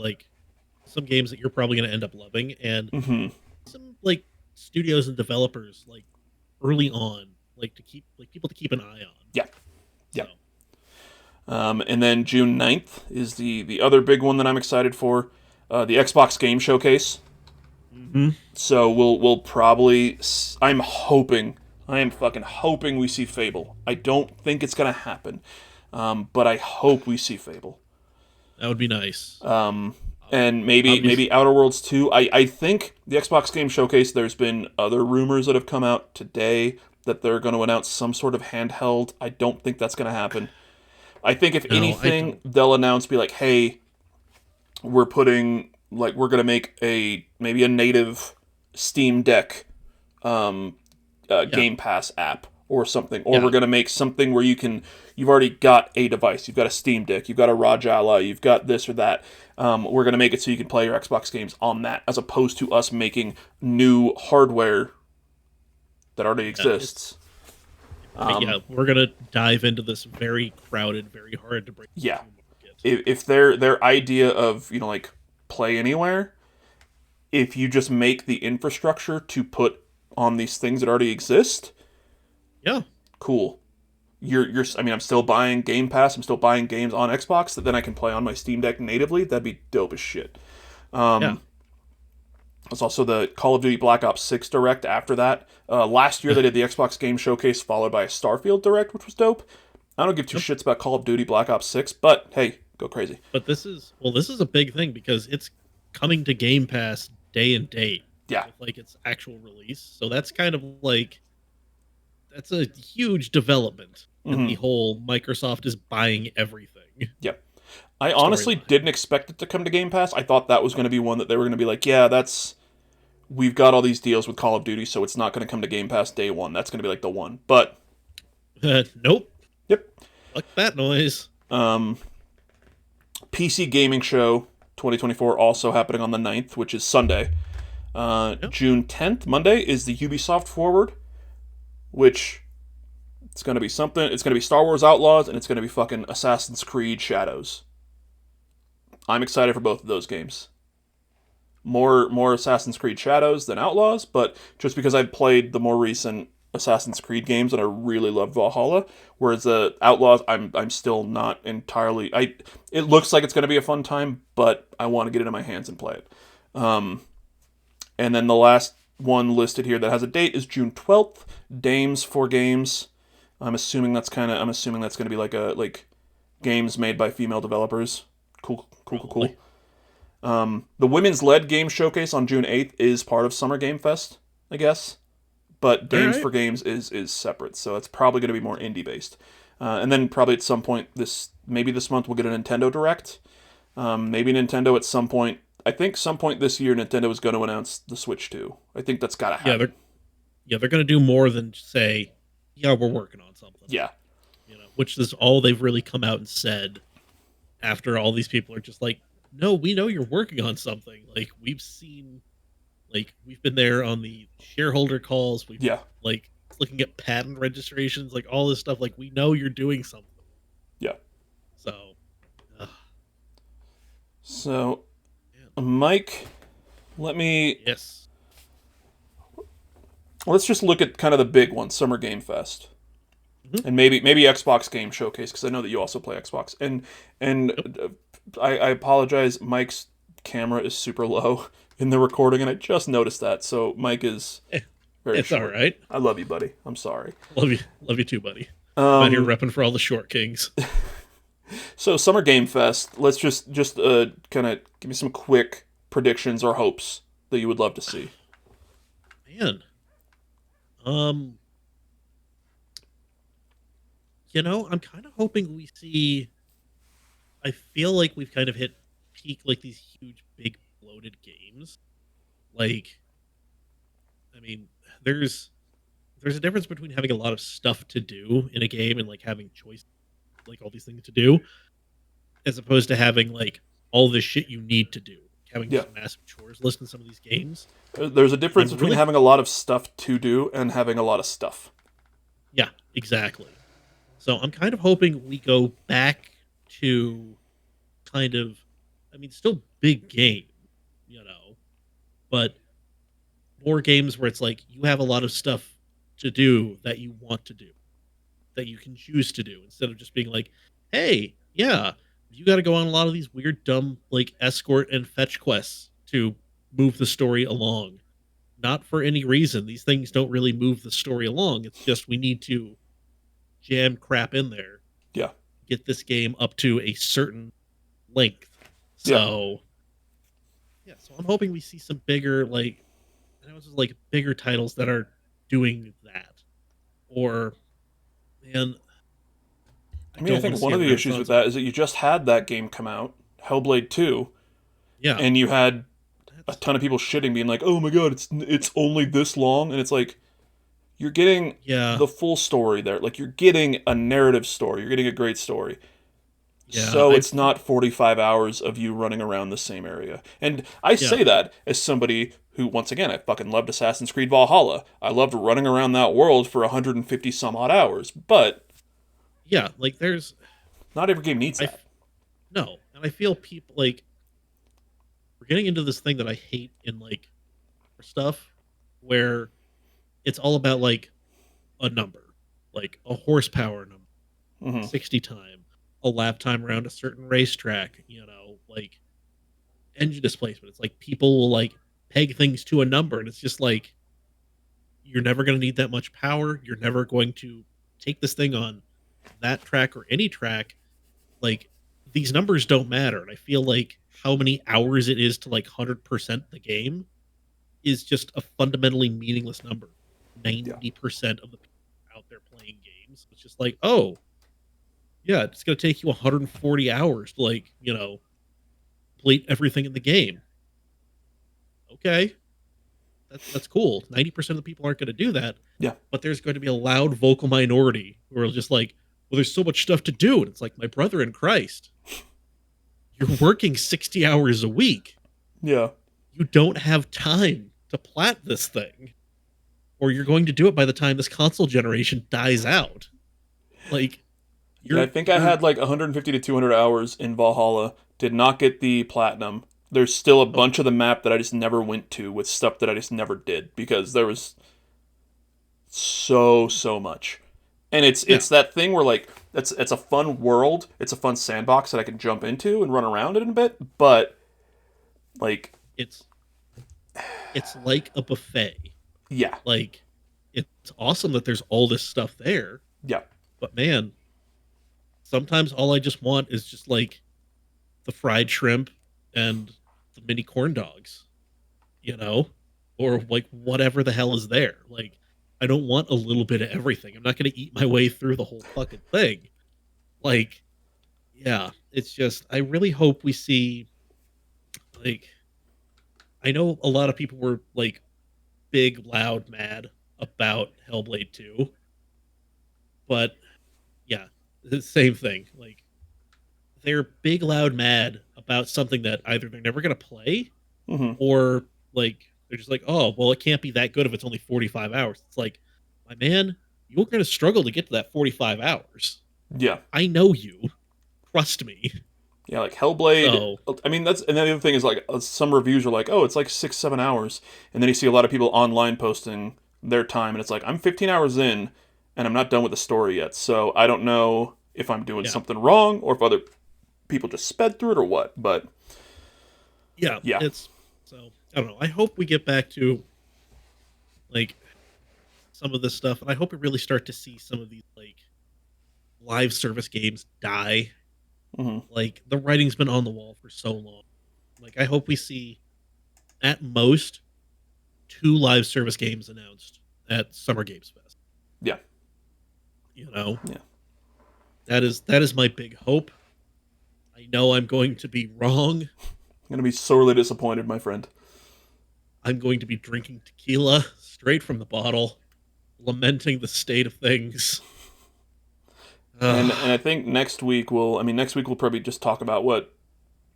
some games that you're probably going to end up loving, and some studios and developers early on, to keep people to keep an eye on. Yeah. And then June 9th is the other big one that I'm excited for, the Xbox Game Showcase. Mm-hmm. So we'll probably... I am fucking hoping we see Fable. I don't think it's going to happen, but I hope we see Fable. That would be nice. And maybe Outer Worlds 2. I think the Xbox Game Showcase, there's been other rumors that have come out today that they're going to announce some sort of handheld. I don't think that's going to happen. I think if anything, they'll announce, be like, hey, we're going to make maybe a native Steam Deck Game Pass app or something. Or we're going to make something where you've already got a device. You've got a Steam Deck. You've got a Rajala. You've got this or that. We're going to make it so you can play your Xbox games on that, as opposed to us making new hardware that already exists. We're going to dive into this very crowded, very hard to break. Yeah. If their idea of, play anywhere, if you just make the infrastructure to put on these things that already exist, cool. I'm still buying Game Pass, I'm still buying games on Xbox that then I can play on my Steam Deck natively. That'd be dope as shit. There's also the Call of Duty Black Ops 6 Direct after that. Last year they did the Xbox Game Showcase followed by a Starfield Direct, which was dope. I don't give two shits about Call of Duty Black Ops 6, but hey, go crazy. But this is a big thing because it's coming to Game Pass day and date. Yeah. with like its actual release. So that's kind of like that's a huge development in the whole Microsoft is buying everything. Yep. I honestly didn't expect it to come to Game Pass. I thought that was going to be one that they were going to be like, yeah, we've got all these deals with Call of Duty, so it's not going to come to Game Pass day one. That's going to be like the one. But nope. Yep. Fuck that noise. PC Gaming Show 2024 also happening on the 9th, which is Sunday. June 10th, Monday, is the Ubisoft Forward, which it's going to be something. It's going to be Star Wars Outlaws, and it's going to be fucking Assassin's Creed Shadows. I'm excited for both of those games. More Assassin's Creed Shadows than Outlaws, but just because I've played the more recent Assassin's Creed games and I really love Valhalla, whereas the Outlaws I'm still not entirely. It looks like it's going to be a fun time, but I want to get it in my hands and play it. And then the last one listed here that has a date is June 12th. Dames for Games. I'm assuming that's going to be like games made by female developers. Cool. The Women's Led Game Showcase on June 8th is part of Summer Game Fest, I guess. But Dames for Games is separate, so it's probably going to be more indie-based. And then probably at some point this month we'll get a Nintendo Direct. Maybe Nintendo at some point. I think some point this year Nintendo is going to announce the Switch 2. I think that's got to happen. They're going to do more than say, yeah, we're working on something. Yeah. Which is all they've really come out and said after all these people are just like, no, we know you're working on something. Like, we've seen, like, we've been there on the shareholder calls. We've, like, looking at patent registrations, like, all this stuff. Like, we know you're doing something. Yeah. So. Mike, Let's just look at kind of the big one, Summer Game Fest. And maybe Xbox Game Showcase, because I know that you also play Xbox. And I apologize, Mike's camera is super low in the recording, and I just noticed that. So Mike is very It's short. all right. I love you, buddy. I'm sorry. Love you too, buddy. I'm here repping for all the short kings. So Summer Game Fest, let's just kind of give me some quick predictions or hopes that you would love to see. Man. I'm kind of hoping we see. I feel like we've kind of hit peak, like these huge, big, bloated games. Like, I mean, there's a difference between having a lot of stuff to do in a game and like having choice, like all these things to do, as opposed to having like all this shit you need to do, having this massive chores list in some of these games. There's a difference between having a lot of stuff to do and having a lot of stuff. Yeah, exactly. So I'm kind of hoping we go back to kind of, I mean, still big game, but more games where it's like you have a lot of stuff to do that you want to do, that you can choose to do, instead of just being like, hey, yeah, you got to go on a lot of these weird, dumb, like escort and fetch quests to move the story along. Not for any reason. These things don't really move the story along. It's just we need to jam crap in there. Yeah. Get this game up to a certain length. So, so I'm hoping we see some bigger, like, bigger titles that are doing that. Or, man, I think one of the issues with that is that you just had that game come out, Hellblade 2. Yeah. And you had a ton of people shitting, being like, oh my god, it's only this long. And it's like, you're getting the full story there. Like, you're getting a narrative story. You're getting a great story. Yeah, so it's not 45 hours of you running around the same area. And I say that as somebody who, once again, I fucking loved Assassin's Creed Valhalla. I loved running around that world for 150 some odd hours. But yeah, like there's not every game needs that. No, and I feel people like we're getting into this thing that I hate in like stuff where it's all about like a number, like a horsepower number, 60 time, a lap time around a certain racetrack, like engine displacement. It's like people will like peg things to a number, and it's just like you're never going to need that much power. You're never going to take this thing on that track or any track. Like, these numbers don't matter. And I feel like how many hours it is to like 100% the game is just a fundamentally meaningless number. 90% of the people out there playing games. It's just like, oh, yeah, it's going to take you 140 hours to, like, complete everything in the game. Okay. That's cool. 90% of the people aren't going to do that. Yeah. But there's going to be a loud vocal minority who are just like, well, there's so much stuff to do. And it's like, my brother in Christ, you're working 60 hours a week. Yeah. You don't have time to plat this thing. Or you're going to do it by the time this console generation dies out. Like, I think I had like 150 to 200 hours in Valhalla. Did not get the platinum. There's still a bunch of the map that I just never went to with stuff that I just never did because there was so much. And it's that thing where like it's a fun world, it's a fun sandbox that I can jump into and run around in a bit, but like it's like a buffet. Yeah. Like, it's awesome that there's all this stuff there. Yeah. But man, sometimes all I just want is just like the fried shrimp and the mini corn dogs, or like whatever the hell is there. Like, I don't want a little bit of everything. I'm not going to eat my way through the whole fucking thing. Like, yeah, it's just, I really hope we see, like, I know a lot of people were like big, loud, mad about Hellblade 2, but yeah, the same thing. Like, they're big, loud, mad about something that either they're never going to play, or like they're just like, oh, well, it can't be that good if it's only 45 hours. It's like, my man, you're going to struggle to get to that 45 hours. Yeah, I know you. Trust me. Yeah, like Hellblade. I mean, and then the other thing is like some reviews are like, oh, it's like 6-7 hours, and then you see a lot of people online posting their time, and it's like, I'm 15 hours in, and I'm not done with the story yet, so I don't know if I'm doing something wrong or if other people just sped through it or what. But yeah, it's so I don't know. I hope we get back to like some of this stuff, and I hope we really start to see some of these like live service games die. Like, the writing's been on the wall for so long. Like, I hope we see at most 2 live service games announced at Summer Games Fest. Yeah. Yeah. That is my big hope. I know I'm going to be wrong. I'm going to be sorely disappointed, my friend. I'm going to be drinking tequila straight from the bottle, lamenting the state of things. And I think next week we'll probably just talk about what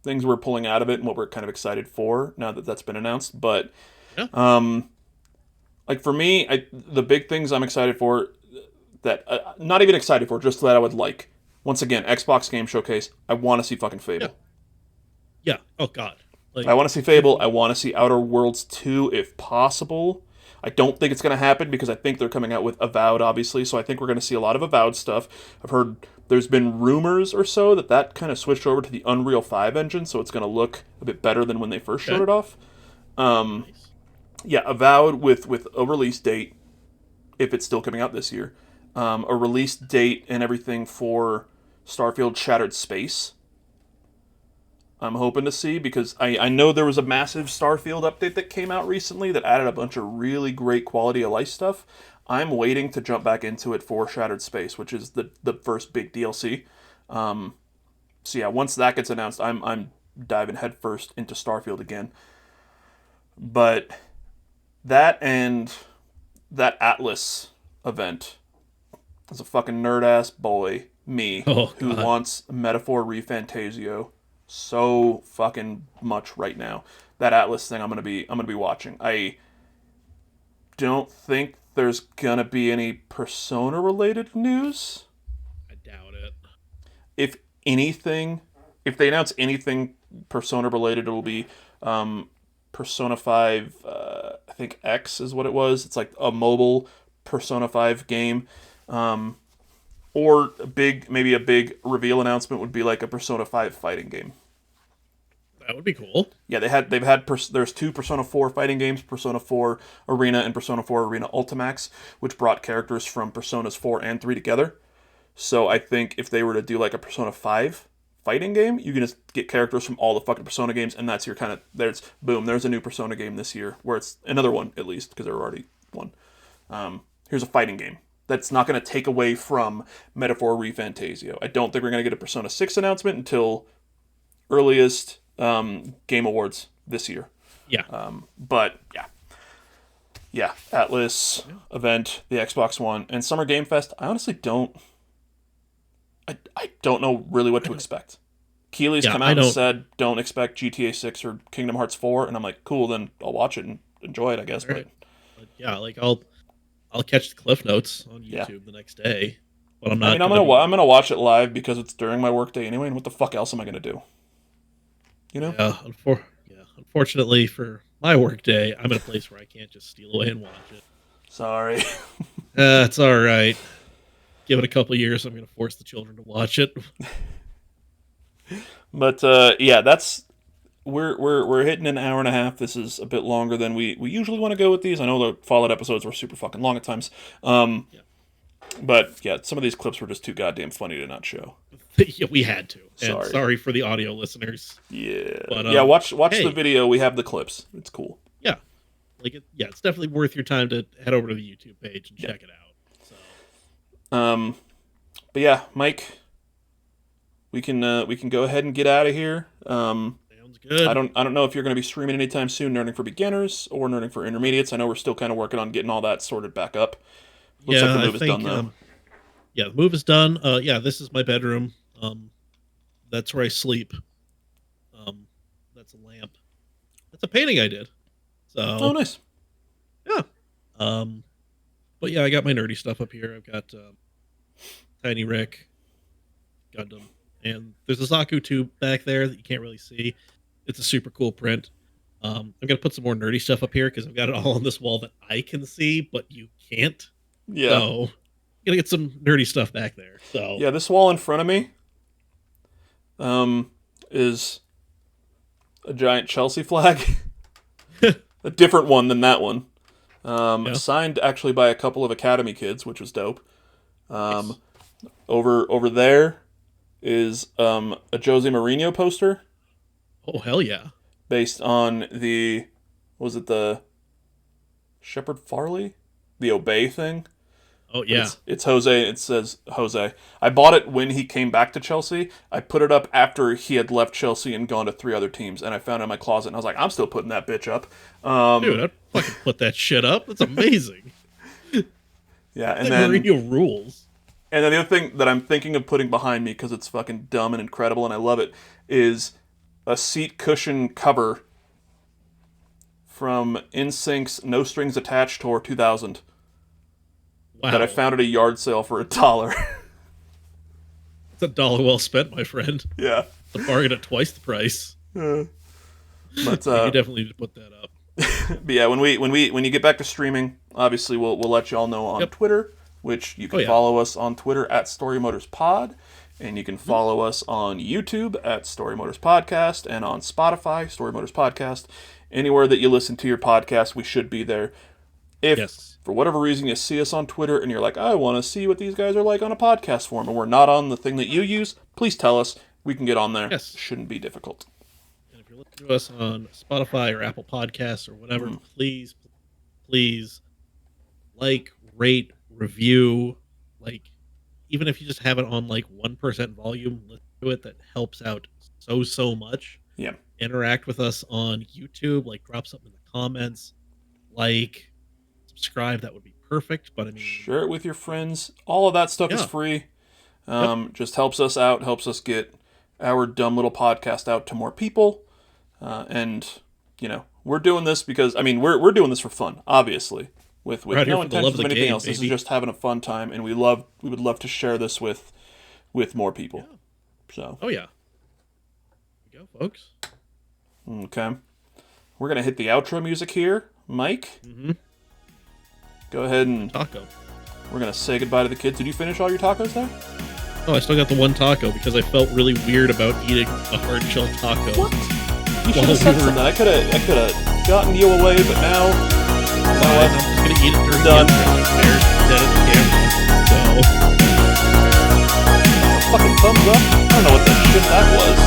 things we're pulling out of it and what we're kind of excited for now that that's been announced. But, like for me, the big things I'm excited for that, not even excited for, just that I would like. Once again, Xbox Game Showcase, I want to see fucking Fable. Yeah. Oh, God. Like, I want to see Fable. I want to see Outer Worlds 2 if possible. I don't think it's going to happen because I think they're coming out with Avowed, obviously, so I think we're going to see a lot of Avowed stuff. I've heard there's been rumors or so that kind of switched over to the Unreal 5 engine, so it's going to look a bit better than when they first showed it off. Yeah, Avowed with a release date, if it's still coming out this year, a release date and everything for Starfield Shattered Space. I'm hoping to see, because I know there was a massive Starfield update that came out recently that added a bunch of really great quality of life stuff. I'm waiting to jump back into it for Shattered Space, which is the first big DLC. So yeah, once that gets announced, I'm diving headfirst into Starfield again. But that and that Atlas event, as a fucking nerd-ass boy, me, who wants Metaphor ReFantasio so fucking much right now. That Atlas thing I'm gonna be watching. I don't think there's gonna be any Persona related news. I doubt it. If anything, if they announce anything Persona related, it'll be Persona 5, I think X is what it was. It's like a mobile Persona 5 game. Or maybe a big reveal announcement would be like a Persona 5 fighting game. That would be cool. Yeah, there's 2 Persona 4 fighting games, Persona 4 Arena and Persona 4 Arena Ultimax, which brought characters from Personas 4 and 3 together. So I think if they were to do like a Persona 5 fighting game, you can just get characters from all the fucking Persona games, and that's your kind of, there's a new Persona game this year, where it's another one, at least, because there were already one. Here's a fighting game that's not going to take away from Metaphor ReFantasio. I don't think we're going to get a Persona 6 announcement until earliest Game Awards this year. Yeah. But, yeah, Atlas event, the Xbox One, and Summer Game Fest, I honestly don't... I don't know really what to expect. Keely's come out and said, don't expect GTA 6 or Kingdom Hearts 4, and I'm like, cool, then I'll watch it and enjoy it, I guess. Right. But yeah, like I'll catch the cliff notes on YouTube the next day, but I'm not. I'm gonna watch it live because it's during my workday anyway, and what the fuck else am I gonna do? You know? Yeah, unfortunately for my workday, I'm in a place where I can't just steal away and watch it. Sorry. It's all right. Give it a couple years, I'm going to force the children to watch it. But yeah, that's we're hitting an hour and a half. This is a bit longer than we usually want to go with these. I know the Fallout episodes were super fucking long at times. But yeah, some of these clips were just too goddamn funny to not show. Yeah, we had to. And sorry for the audio listeners. Yeah, but, watch the video. We have the clips. It's cool. Yeah, it's definitely worth your time to head over to the YouTube page and check it out. But yeah, Mike, we can go ahead and get out of here. Sounds good. I don't know if you're going to be streaming anytime soon, Nerding for Beginners or Nerding for Intermediates. I know we're still kind of working on getting all that sorted back up. Looks like the move is done though. Yeah, the move is done. This is my bedroom. That's where I sleep. That's a lamp. That's a painting I did. So oh, nice. Yeah. But yeah, I got my nerdy stuff up here. I've got Tiny Rick, Gundam, and there's a Zaku tube back there that you can't really see. It's a super cool print. I'm gonna put some more nerdy stuff up here because I've got it all on this wall that I can see, but you can't. Yeah. So I'm gonna get some nerdy stuff back there. So yeah, this wall in front of me is a giant Chelsea flag. A different one than that one. Signed actually by a couple of Academy kids, which was dope. Nice. Over there is a Jose Mourinho poster. Oh hell yeah! Based on the Shepard Farley, the Obey thing. Oh yeah, it's Jose. It says Jose. I bought it when he came back to Chelsea. I put it up after he had left Chelsea and gone to 3 other teams, and I found it in my closet. And I was like, I'm still putting that bitch up. Dude, I'd fucking put that shit up. That's amazing. Yeah, and then Mourinho rules. And then the other thing that I'm thinking of putting behind me because it's fucking dumb and incredible, and I love it, is a seat cushion cover from NSYNC's No Strings Attached Tour 2000. Wow. That I found at a yard sale for $1. It's $1 well spent, my friend. Yeah. The bargain at twice the price. But you definitely need to put that up. But yeah, when you get back to streaming, obviously we'll let y'all know on Twitter, which you can follow us on Twitter at StoryMotorsPod, and you can follow us on YouTube at Story Motors Podcast, and on Spotify, Story Motors Podcast. Anywhere that you listen to your podcast, we should be there. If for whatever reason you see us on Twitter and you're like, I want to see what these guys are like on a podcast form, and we're not on the thing that you use, please tell us. We can get on there. Yes. Shouldn't be difficult. And if you're listening to us on Spotify or Apple Podcasts or whatever, please like, rate, review, even if you just have it on 1% volume, listen to it. That helps out so much. Yeah. Interact with us on YouTube, drop something in the comments, subscribe. That would be perfect. But I mean, share it with your friends. All of that stuff is free. Just helps us out, helps us get our dumb little podcast out to more people. And we're doing this because we're doing this for fun, obviously, with no intentions of anything else. Baby. This is just having a fun time, and we would love to share this with more people. Yeah. So. Oh yeah. Here we go, folks. Okay. We're gonna hit the outro music here, Mike. Mm-hmm. Go ahead and taco. We're gonna say goodbye to the kids. Did you finish all your tacos there? Oh, I still got the one taco because I felt really weird about eating a hard shell taco. What? You should have said something. I could have gotten you away, but now I'm just gonna eat it during done. Dead at the camera. So fucking thumbs up. I don't know what that good that was.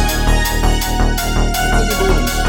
Invisible and